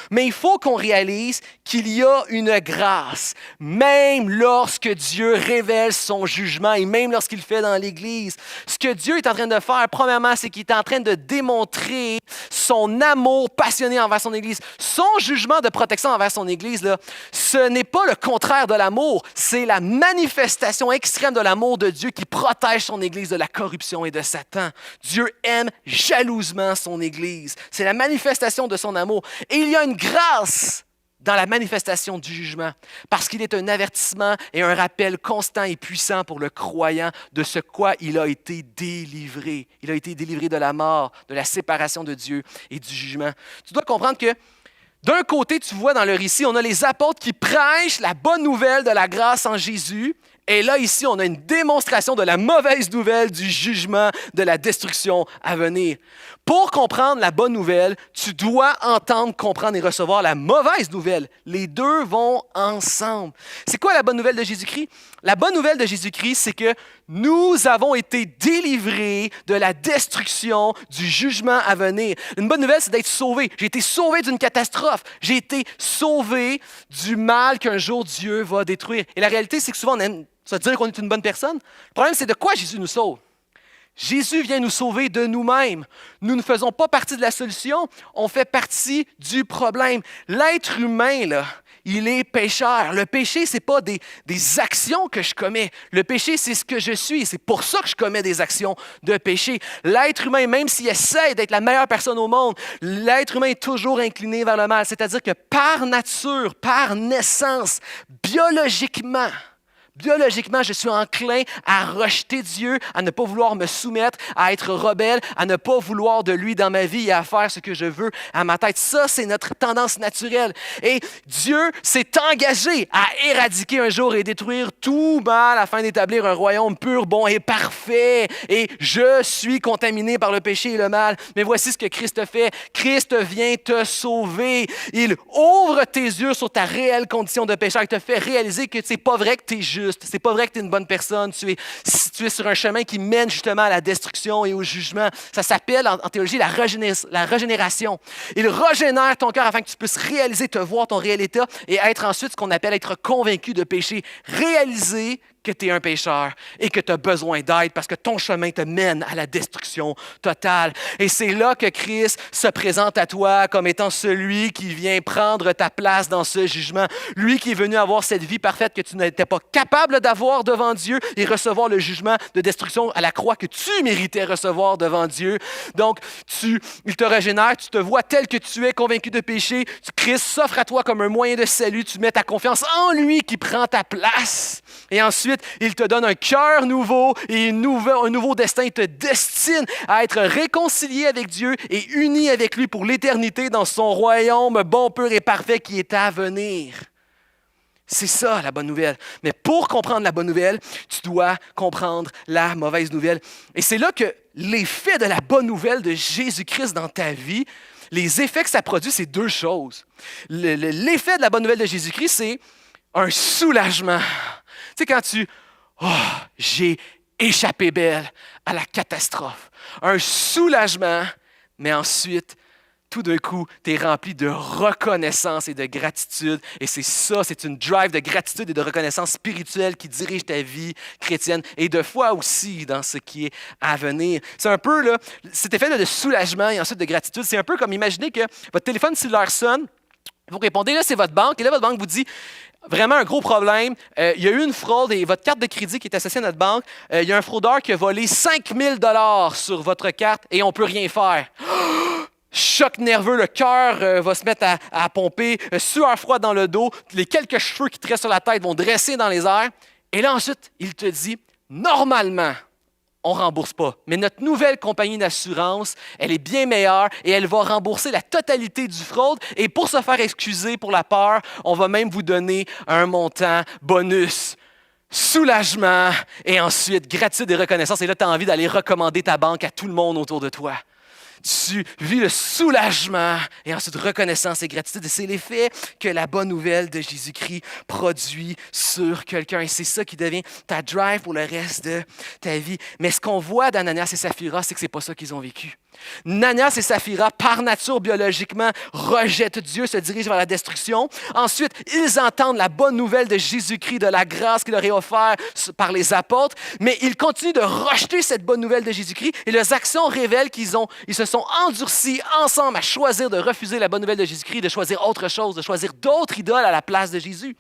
Mais il faut qu'on réalise qu'il y a une grâce, même lorsque Dieu révèle son jugement et même lorsqu'il le fait dans l'Église. Ce que Dieu est en train de faire, premièrement, c'est qu'il est en train de démontrer son amour passionné envers son Église. Son jugement de protection envers son Église, là, ce n'est pas le contraire de l'amour, c'est la manifestation extrême de l'amour de Dieu qui protège son Église de la corruption et de Satan. Dieu aime jalousement son Église. C'est la manifestation de son amour. Et il y a une grâce dans la manifestation du jugement, parce qu'il est un avertissement et un rappel constant et puissant pour le croyant de ce quoi il a été délivré. Il a été délivré de la mort, de la séparation de Dieu et du jugement. Tu dois comprendre que d'un côté, tu vois dans le récit, on a les apôtres qui prêchent la bonne nouvelle de la grâce en Jésus. Et là, ici, on a une démonstration de la mauvaise nouvelle du jugement, de la destruction à venir. Pour comprendre la bonne nouvelle, tu dois entendre, comprendre et recevoir la mauvaise nouvelle. Les deux vont ensemble. C'est quoi la bonne nouvelle de Jésus-Christ? La bonne nouvelle de Jésus-Christ, c'est que nous avons été délivrés de la destruction, du jugement à venir. Une bonne nouvelle, c'est d'être sauvé. J'ai été sauvé d'une catastrophe. J'ai été sauvé du mal qu'un jour Dieu va détruire. Et la réalité, c'est que souvent, on aime se dire qu'on est une bonne personne. Le problème, c'est de quoi Jésus nous sauve. Jésus vient nous sauver de nous-mêmes. Nous ne faisons pas partie de la solution, on fait partie du problème. L'être humain, là, il est pécheur. Le péché, ce n'est pas des actions que je commets. Le péché, c'est ce que je suis. C'est pour ça que je commets des actions de péché. L'être humain, même s'il essaie d'être la meilleure personne au monde, l'être humain est toujours incliné vers le mal. C'est-à-dire que par nature, par naissance, biologiquement, je suis enclin à rejeter Dieu, à ne pas vouloir me soumettre, à être rebelle, à ne pas vouloir de lui dans ma vie et à faire ce que je veux à ma tête. Ça, c'est notre tendance naturelle. Et Dieu s'est engagé à éradiquer un jour et détruire tout mal afin d'établir un royaume pur, bon et parfait. Et je suis contaminé par le péché et le mal. Mais voici ce que Christ fait. Christ vient te sauver. Il ouvre tes yeux sur ta réelle condition de pécheur. Il te fait réaliser que c'est pas vrai que tu es juste. C'est pas vrai que tu es une bonne personne. Tu es sur un chemin qui mène justement à la destruction et au jugement. Ça s'appelle en théologie la régénération. Il régénère ton cœur afin que tu puisses réaliser, te voir ton réel état et être ensuite ce qu'on appelle être convaincu de péché. Réaliser que tu es un pécheur et que tu as besoin d'aide parce que ton chemin te mène à la destruction totale. Et c'est là que Christ se présente à toi comme étant celui qui vient prendre ta place dans ce jugement. Lui qui est venu avoir cette vie parfaite que tu n'étais pas capable d'avoir devant Dieu et recevoir le jugement de destruction à la croix que tu méritais recevoir devant Dieu. Donc, il te régénère, tu te vois tel que tu es, convaincu de péché. Christ s'offre à toi comme un moyen de salut. Tu mets ta confiance en lui qui prend ta place. Et ensuite, il te donne un cœur nouveau et un nouveau destin. Il te destine à être réconcilié avec Dieu et uni avec lui pour l'éternité dans son royaume bon, pur et parfait qui est à venir. C'est ça la bonne nouvelle. Mais pour comprendre la bonne nouvelle, tu dois comprendre la mauvaise nouvelle. Et c'est là que l'effet de la bonne nouvelle de Jésus-Christ dans ta vie, les effets que ça produit, c'est deux choses. L'effet de la bonne nouvelle de Jésus-Christ, c'est un soulagement. Tu sais, quand j'ai échappé belle à la catastrophe. Un soulagement, mais ensuite, tout d'un coup, tu es rempli de reconnaissance et de gratitude. Et c'est une drive de gratitude et de reconnaissance spirituelle qui dirige ta vie chrétienne et de foi aussi dans ce qui est à venir. C'est un peu, là, cet effet de soulagement et ensuite de gratitude, c'est un peu comme imaginer que votre téléphone cellulaire sonne, vous répondez, là, c'est votre banque, et là, votre banque vous dit, vraiment un gros problème. Il y a eu une fraude et votre carte de crédit qui est associée à notre banque, il y a un fraudeur qui a volé 5 000 $ sur votre carte et on ne peut rien faire. Choc nerveux, le cœur va se mettre à pomper, sueur froide dans le dos, les quelques cheveux qui te restent sur la tête vont dresser dans les airs. Et là, ensuite, il te dit, normalement, on ne rembourse pas. Mais notre nouvelle compagnie d'assurance, elle est bien meilleure et elle va rembourser la totalité du fraude. Et pour se faire excuser pour la peur, on va même vous donner un montant bonus. Soulagement et ensuite gratitude et reconnaissance. Et là, tu as envie d'aller recommander ta banque à tout le monde autour de toi. Tu vis le soulagement et ensuite reconnaissance et gratitude. Et c'est l'effet que la bonne nouvelle de Jésus-Christ produit sur quelqu'un. Et c'est ça qui devient ta drive pour le reste de ta vie. Mais ce qu'on voit d'Ananias et Saphira, c'est que ce n'est pas ça qu'ils ont vécu. Ananias et Saphira, par nature biologiquement, rejettent Dieu, se dirigent vers la destruction. Ensuite, ils entendent la bonne nouvelle de Jésus-Christ, de la grâce qu'il leur est offerte par les apôtres, mais ils continuent de rejeter cette bonne nouvelle de Jésus-Christ et leurs actions révèlent qu'ils se sont endurcis ensemble à choisir de refuser la bonne nouvelle de Jésus-Christ, de choisir autre chose, de choisir d'autres idoles à la place de Jésus.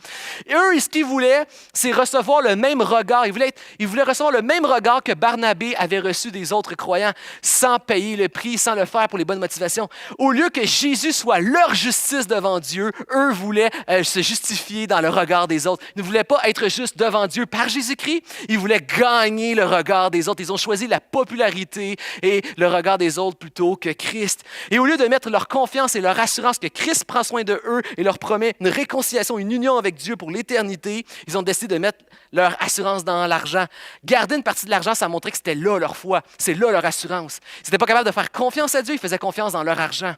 Et eux, ce qu'ils voulaient, c'est recevoir le même regard. Ils voulaient recevoir le même regard que Barnabé avait reçu des autres croyants sans payer le prix, sans le faire pour les bonnes motivations. Au lieu que Jésus soit leur justice devant Dieu, eux voulaient se justifier dans le regard des autres. Ils ne voulaient pas être juste devant Dieu par Jésus-Christ. Ils voulaient gagner le regard des autres. Ils ont choisi la popularité et le regard des autres plutôt que Christ. Et au lieu de mettre leur confiance et leur assurance que Christ prend soin de eux et leur promet une réconciliation, une union avec Dieu pour l'éternité, ils ont décidé de mettre leur assurance dans l'argent. Garder une partie de l'argent, ça montrait que c'était là leur foi. C'est là leur assurance. Ils n'étaient pas capables de faire confiance à Dieu, ils faisaient confiance dans leur argent.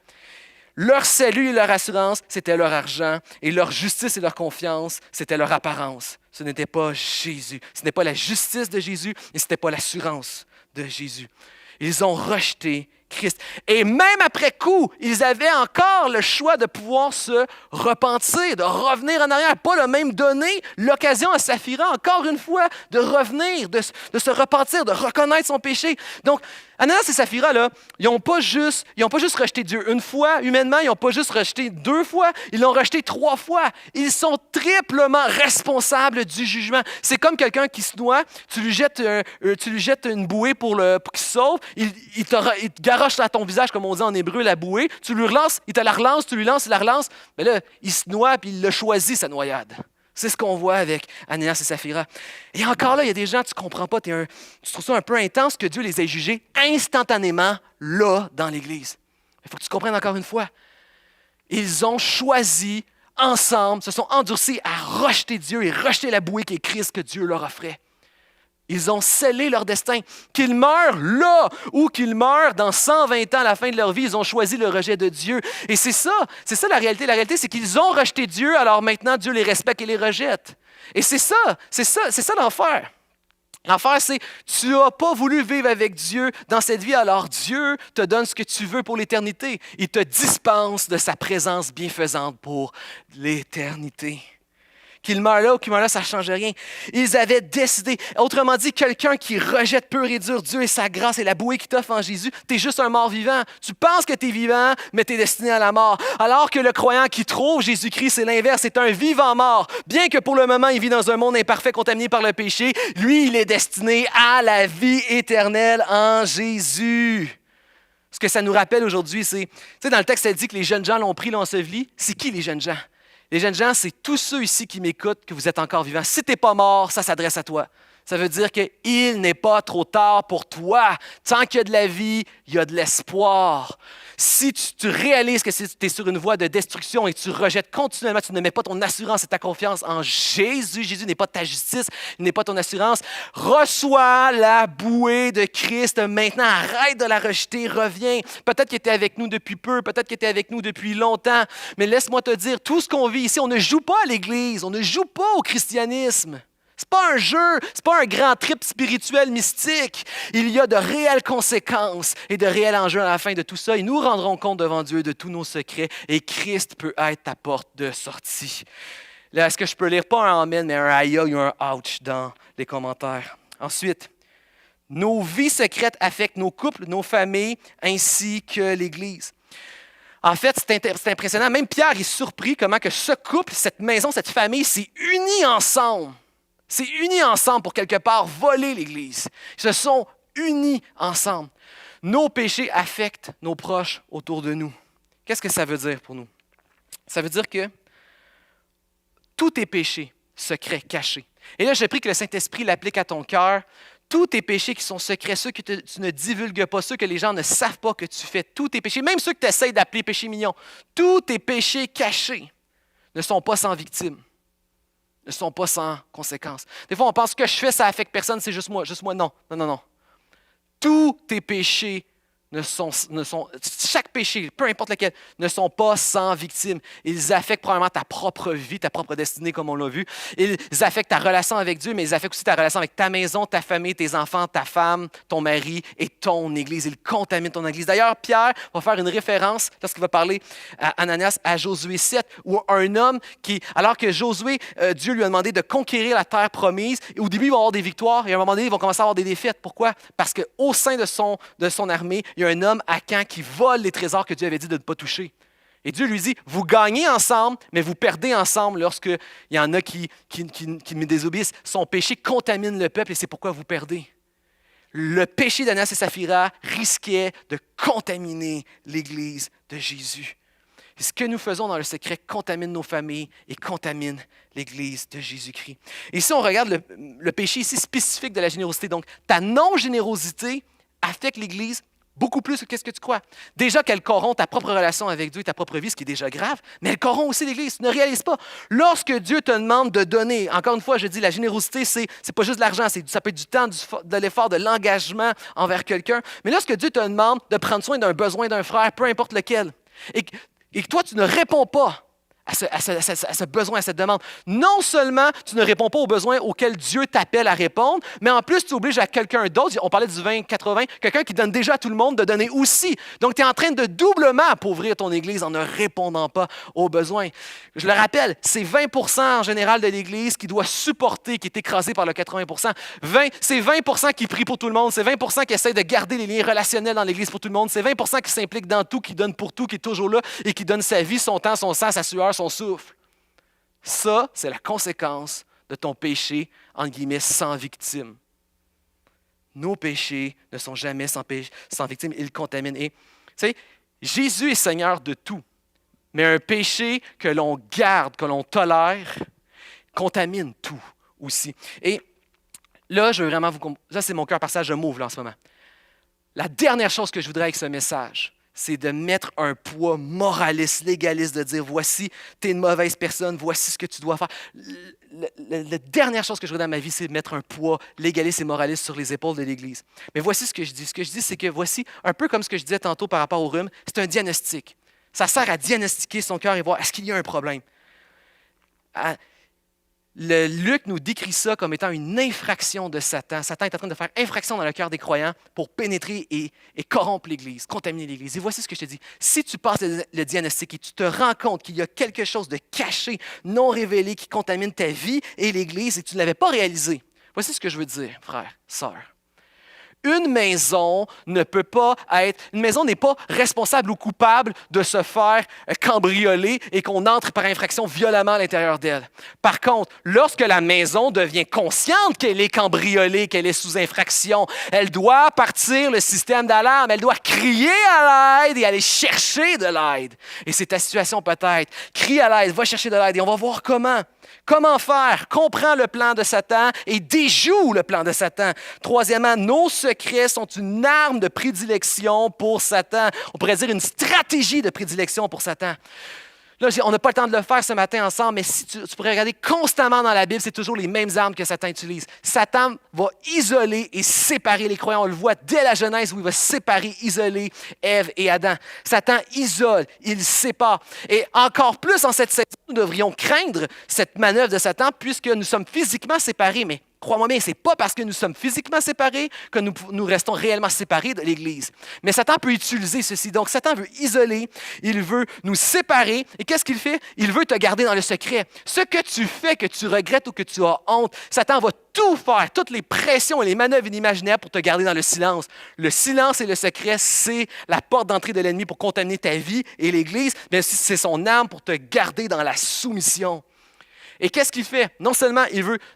Leur salut et leur assurance, c'était leur argent. Et leur justice et leur confiance, c'était leur apparence. Ce n'était pas Jésus. Ce n'est pas la justice de Jésus et ce n'était pas l'assurance de Jésus. Ils ont rejeté Christ. Et même après coup, ils avaient encore le choix de pouvoir se repentir, de revenir en arrière. Paul a même donné l'occasion à Saphira, encore une fois, de revenir, de se repentir, de reconnaître son péché. Donc, Ananias et Saphira, là, ils n'ont pas juste rejeté Dieu une fois, humainement, ils n'ont pas juste rejeté 2 fois, ils l'ont rejeté 3 fois. Ils sont triplement responsables du jugement. C'est comme quelqu'un qui se noie, tu lui jettes une bouée pour qu'il se sauve, il te garoche à ton visage, comme on dit en hébreu, la bouée, tu lui relances, il te la relance, tu lui lances, il la relance, mais là, il se noie puis il l'a choisi, sa noyade. C'est ce qu'on voit avec Ananias et Saphira. Et encore là, il y a des gens, tu ne comprends pas, tu trouves ça un peu intense que Dieu les ait jugés instantanément là, dans l'Église. Il faut que tu comprennes encore une fois. Ils ont choisi ensemble, se sont endurcis à rejeter Dieu et rejeter la bouée qui est Christ que Dieu leur offrait. Ils ont scellé leur destin. Qu'ils meurent là ou qu'ils meurent dans 120 ans à la fin de leur vie, ils ont choisi le rejet de Dieu. Et c'est ça la réalité. La réalité, c'est qu'ils ont rejeté Dieu, alors maintenant Dieu les respecte et les rejette. Et c'est ça l'enfer. L'enfer, c'est tu n'as pas voulu vivre avec Dieu dans cette vie, alors Dieu te donne ce que tu veux pour l'éternité. Il te dispense de sa présence bienfaisante pour l'éternité. Qu'il meure là ou qu'il meure là, ça ne change rien. Ils avaient décidé, autrement dit, quelqu'un qui rejette pur et dur Dieu et sa grâce et la bouée qu'il t'offre en Jésus, tu es juste un mort vivant. Tu penses que tu es vivant, mais tu es destiné à la mort. Alors que le croyant qui trouve Jésus-Christ, c'est l'inverse, c'est un vivant mort. Bien que pour le moment, il vit dans un monde imparfait, contaminé par le péché, lui, il est destiné à la vie éternelle en Jésus. Ce que ça nous rappelle aujourd'hui, c'est, tu sais, dans le texte, ça dit que les jeunes gens l'ont pris, l'ont enseveli. C'est qui les jeunes gens? Les jeunes gens, c'est tous ceux ici qui m'écoutent, que vous êtes encore vivants. Si tu n'es pas mort, ça s'adresse à toi. Ça veut dire qu'il n'est pas trop tard pour toi. Tant qu'il y a de la vie, il y a de l'espoir. Si tu réalises que tu es sur une voie de destruction et que tu rejettes continuellement, tu ne mets pas ton assurance et ta confiance en Jésus. Jésus n'est pas ta justice, il n'est pas ton assurance. Reçois la bouée de Christ maintenant. Arrête de la rejeter, reviens. Peut-être qu'il était avec nous depuis peu, peut-être qu'il était avec nous depuis longtemps. Mais laisse-moi te dire, tout ce qu'on vit ici, on ne joue pas à l'Église, on ne joue pas au christianisme. C'est pas un jeu, c'est pas un grand trip spirituel mystique. Il y a de réelles conséquences et de réels enjeux à la fin de tout ça. Et nous rendrons compte devant Dieu de tous nos secrets et Christ peut être ta porte de sortie. Là, est-ce que je peux lire pas un amen, mais un aïe ou un ouch dans les commentaires? Ensuite, nos vies secrètes affectent nos couples, nos familles, ainsi que l'Église. En fait, c'est impressionnant. Même Pierre est surpris comment que ce couple, cette maison, cette famille s'est unie ensemble. C'est unis ensemble pour quelque part voler l'Église. Ils se sont unis ensemble. Nos péchés affectent nos proches autour de nous. Qu'est-ce que ça veut dire pour nous? Ça veut dire que tous tes péchés secrets, cachés. Et là, je prie que le Saint-Esprit l'applique à ton cœur. Tous tes péchés qui sont secrets, ceux que tu ne divulgues pas, ceux que les gens ne savent pas que tu fais, tous tes péchés, même ceux que tu essaies d'appeler péchés mignons, tous tes péchés cachés ne sont pas sans victime. Ne sont pas sans conséquences. Des fois, on pense que je fais, ça affecte personne, c'est juste moi. Juste moi, non. Non. Tous tes péchés chaque péché, peu importe lequel, ne sont pas sans victime. Ils affectent probablement ta propre vie, ta propre destinée, comme on l'a vu. Ils affectent ta relation avec Dieu, mais ils affectent aussi ta relation avec ta maison, ta famille, tes enfants, ta femme, ton mari et ton Église. Ils contaminent ton Église. D'ailleurs, Pierre va faire une référence lorsqu'il va parler à Ananias à Josué 7, où un homme qui, alors que Josué, Dieu lui a demandé de conquérir la terre promise, et au début, il va avoir des victoires, et à un moment donné, ils vont commencer à avoir des défaites. Pourquoi? Parce qu'au sein de son armée, il y a un homme Akan qui vole les trésors que Dieu avait dit de ne pas toucher. Et Dieu lui dit, vous gagnez ensemble, mais vous perdez ensemble lorsqu'il y en a qui me désobéissent. Son péché contamine le peuple et c'est pourquoi vous perdez. Le péché d'Ananias et Saphira risquait de contaminer l'Église de Jésus. Et ce que nous faisons dans le secret contamine nos familles et contamine l'Église de Jésus-Christ. Et si on regarde le péché ici spécifique de la générosité, donc ta non-générosité affecte l'Église beaucoup plus que ce que tu crois. Déjà qu'elle corrompt ta propre relation avec Dieu et ta propre vie, ce qui est déjà grave, mais elle corrompt aussi l'Église. Tu ne réalises pas. Lorsque Dieu te demande de donner, encore une fois, je dis, la générosité, c'est pas juste de l'argent, ça peut être du temps, de l'effort, de l'engagement envers quelqu'un. Mais lorsque Dieu te demande de prendre soin d'un besoin d'un frère, peu importe lequel, et que toi, tu ne réponds pas à ce besoin, à cette demande. Non seulement tu ne réponds pas aux besoins auxquels Dieu t'appelle à répondre, mais en plus tu obliges à quelqu'un d'autre, on parlait du 20-80, quelqu'un qui donne déjà à tout le monde de donner aussi. Donc tu es en train de doublement appauvrir ton Église en ne répondant pas aux besoins. Je le rappelle, c'est 20% en général de l'Église qui doit supporter, qui est écrasé par le 80%. C'est 20% qui prie pour tout le monde, c'est 20% qui essaie de garder les liens relationnels dans l'Église pour tout le monde, c'est 20% qui s'implique dans tout, qui donne pour tout, qui est toujours là et qui donne sa vie, son temps, son sang, sa sueur, son souffle. Ça, c'est la conséquence de ton péché, entre guillemets, sans victime. Nos péchés ne sont jamais sans victime, ils contaminent. Et, tu sais, Jésus est Seigneur de tout, mais un péché que l'on garde, que l'on tolère, contamine tout aussi. Et là, je veux vraiment ça, c'est mon cœur passage, je m'ouvre là en ce moment. La dernière chose que je voudrais avec ce message, c'est de mettre un poids moraliste, légaliste, de dire voici, tu es une mauvaise personne, voici ce que tu dois faire. La dernière chose que je veux dans ma vie, c'est de mettre un poids légaliste et moraliste sur les épaules de l'Église. Mais voici ce que je dis. Ce que je dis, c'est que voici, un peu comme ce que je disais tantôt par rapport au rhume, c'est un diagnostic. Ça sert à diagnostiquer son cœur et voir est-ce qu'il y a un problème. Luc nous décrit ça comme étant une infraction de Satan. Satan est en train de faire infraction dans le cœur des croyants pour pénétrer et corrompre l'Église, contaminer l'Église. Et voici ce que je te dis. Si tu passes le diagnostic et tu te rends compte qu'il y a quelque chose de caché, non révélé, qui contamine ta vie et l'Église et tu ne l'avais pas réalisé, voici ce que je veux dire, frère, sœur. Une maison n'est pas responsable ou coupable de se faire cambrioler et qu'on entre par infraction violemment à l'intérieur d'elle. Par contre, lorsque la maison devient consciente qu'elle est cambriolée, qu'elle est sous infraction, elle doit partir le système d'alarme, elle doit crier à l'aide et aller chercher de l'aide. Et c'est ta situation peut-être. Crie à l'aide, va chercher de l'aide et on va voir comment. Comment faire? Comprends le plan de Satan et déjoue le plan de Satan. Troisièmement, nos secrets sont une arme de prédilection pour Satan. On pourrait dire une stratégie de prédilection pour Satan. Là, on n'a pas le temps de le faire ce matin ensemble, mais si tu pourrais regarder constamment dans la Bible, c'est toujours les mêmes armes que Satan utilise. Satan va isoler et séparer les croyants. On le voit dès la Genèse où il va séparer, isoler Ève et Adam. Satan isole, il sépare. Et encore plus en cette saison, nous devrions craindre cette manœuvre de Satan puisque nous sommes physiquement séparés, mais crois-moi bien, ce n'est pas parce que nous sommes physiquement séparés que nous restons réellement séparés de l'Église. Mais Satan peut utiliser ceci. Donc, Satan veut isoler, il veut nous séparer. Et qu'est-ce qu'il fait? Il veut te garder dans le secret. Ce que tu fais, que tu regrettes ou que tu as honte, Satan va tout faire, toutes les pressions et les manœuvres inimaginaires pour te garder dans le silence. Le silence et le secret, c'est la porte d'entrée de l'ennemi pour contaminer ta vie et l'Église, mais c'est son arme pour te garder dans la soumission. Et qu'est-ce qu'il fait? Non seulement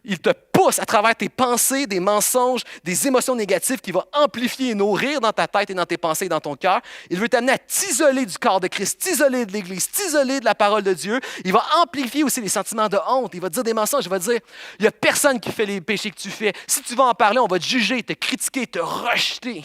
il te pousse à travers tes pensées, des mensonges, des émotions négatives qu'il va amplifier et nourrir dans ta tête et dans tes pensées et dans ton cœur. Il veut t'amener à t'isoler du corps de Christ, t'isoler de l'Église, t'isoler de la parole de Dieu. Il va amplifier aussi les sentiments de honte. Il va te dire des mensonges. Il va te dire, il n'y a personne qui fait les péchés que tu fais. Si tu vas en parler, on va te juger, te critiquer, te rejeter.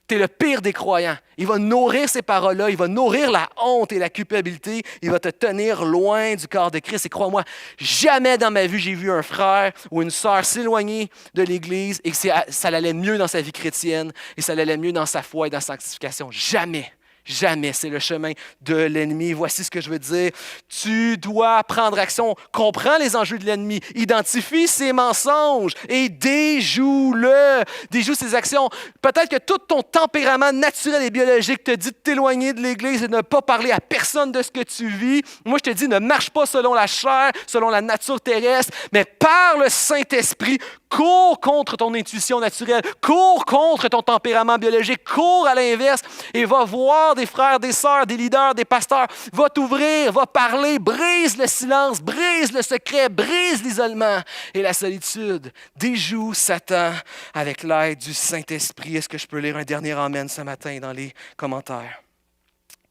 Tu es le pire des croyants. Il va nourrir ces paroles-là, il va nourrir la honte et la culpabilité, il va te tenir loin du corps de Christ. Et crois-moi, jamais dans ma vie, j'ai vu un frère ou une sœur s'éloigner de l'Église et que ça allait mieux dans sa vie chrétienne et ça allait mieux dans sa foi et dans sa sanctification. Jamais. Jamais, c'est le chemin de l'ennemi. Voici ce que je veux dire. Tu dois prendre action. Comprends les enjeux de l'ennemi. Identifie ses mensonges et déjoue-le. Déjoue ses actions. Peut-être que tout ton tempérament naturel et biologique te dit de t'éloigner de l'Église et de ne pas parler à personne de ce que tu vis. Moi, je te dis, ne marche pas selon la chair, selon la nature terrestre, mais par le Saint-Esprit, cours contre ton intuition naturelle, cours contre ton tempérament biologique, cours à l'inverse et va voir des frères, des sœurs, des leaders, des pasteurs. Va t'ouvrir, va parler, brise le silence, brise le secret, brise l'isolement et la solitude. Déjoue Satan avec l'aide du Saint-Esprit. Est-ce que je peux lire un dernier amen ce matin dans les commentaires?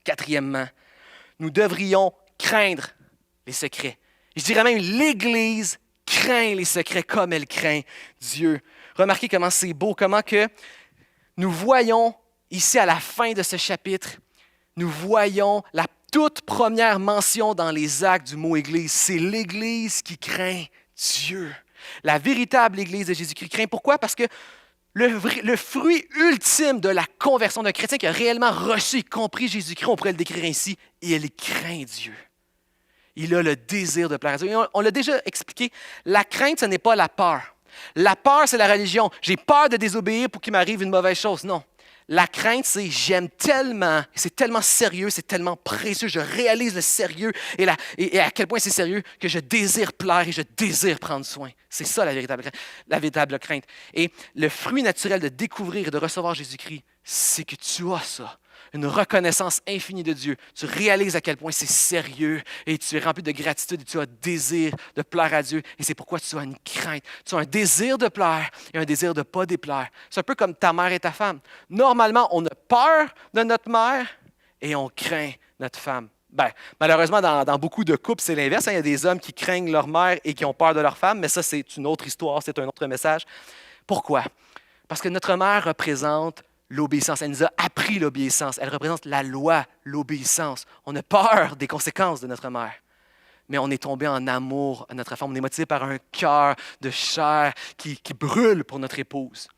Quatrièmement, nous devrions craindre les secrets. Je dirais même l'Église craint les secrets comme elle craint Dieu. Remarquez comment c'est beau, comment que nous voyons ici à la fin de ce chapitre, nous voyons la toute première mention dans les actes du mot Église. C'est l'Église qui craint Dieu. La véritable Église de Jésus-Christ craint. Pourquoi? Parce que le fruit ultime de la conversion d'un chrétien qui a réellement reçu et compris Jésus-Christ, on pourrait le décrire ainsi, il craint Dieu. Il a le désir de plaire à Dieu. Et on l'a déjà expliqué, la crainte, ce n'est pas la peur. La peur, c'est la religion. J'ai peur de désobéir pour qu'il m'arrive une mauvaise chose. Non. La crainte, c'est j'aime tellement, c'est tellement sérieux, c'est tellement précieux, je réalise le sérieux et à quel point c'est sérieux que je désire plaire et je désire prendre soin. C'est ça la véritable crainte. Et le fruit naturel de découvrir et de recevoir Jésus-Christ, c'est que tu as ça. Une reconnaissance infinie de Dieu. Tu réalises à quel point c'est sérieux et tu es rempli de gratitude et tu as désir de plaire à Dieu. Et c'est pourquoi tu as une crainte. Tu as un désir de plaire et un désir de ne pas déplaire. C'est un peu comme ta mère et ta femme. Normalement, on a peur de notre mère et on craint notre femme. Ben, malheureusement, dans beaucoup de couples, c'est l'inverse. Il y a des hommes qui craignent leur mère et qui ont peur de leur femme, mais ça, c'est une autre histoire, c'est un autre message. Pourquoi? Parce que notre mère représente l'obéissance. Elle nous a appris l'obéissance. Elle représente la loi, l'obéissance. On a peur des conséquences de notre mère. Mais on est tombé en amour à notre femme. On est motivé par un cœur de chair qui brûle pour notre épouse.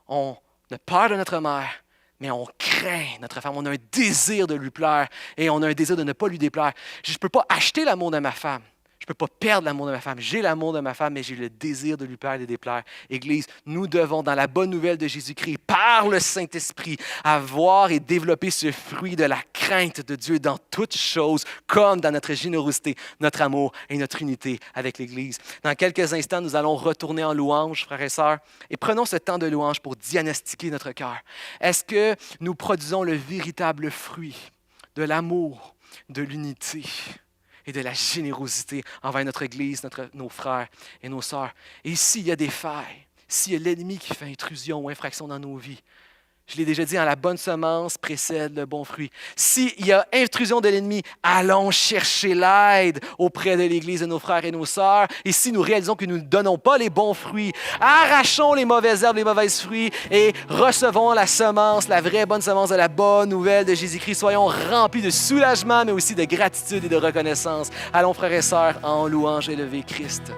On a peur de notre mère, mais on craint notre femme. On a un désir de lui plaire et on a un désir de ne pas lui déplaire. Je ne peux pas acheter l'amour de ma femme. Je ne peux pas perdre l'amour de ma femme. J'ai l'amour de ma femme, mais j'ai le désir de lui plaire et de déplaire. Église, nous devons, dans la bonne nouvelle de Jésus-Christ, par le Saint-Esprit, avoir et développer ce fruit de la crainte de Dieu dans toutes choses, comme dans notre générosité, notre amour et notre unité avec l'Église. Dans quelques instants, nous allons retourner en louange, frères et sœurs, et prenons ce temps de louange pour diagnostiquer notre cœur. Est-ce que nous produisons le véritable fruit de l'amour, de l'unité et de la générosité envers notre Église, nos frères et nos sœurs? Et s'il y a des failles, s'il y a l'ennemi qui fait intrusion ou infraction dans nos vies, je l'ai déjà dit, la bonne semence précède le bon fruit. S'il y a intrusion de l'ennemi, allons chercher l'aide auprès de l'Église de nos frères et nos sœurs. Et si nous réalisons que nous ne donnons pas les bons fruits, arrachons les mauvaises herbes, les mauvais fruits et recevons la semence, la vraie bonne semence de la bonne nouvelle de Jésus-Christ. Soyons remplis de soulagement, mais aussi de gratitude et de reconnaissance. Allons, frères et sœurs, en louange élever Christ.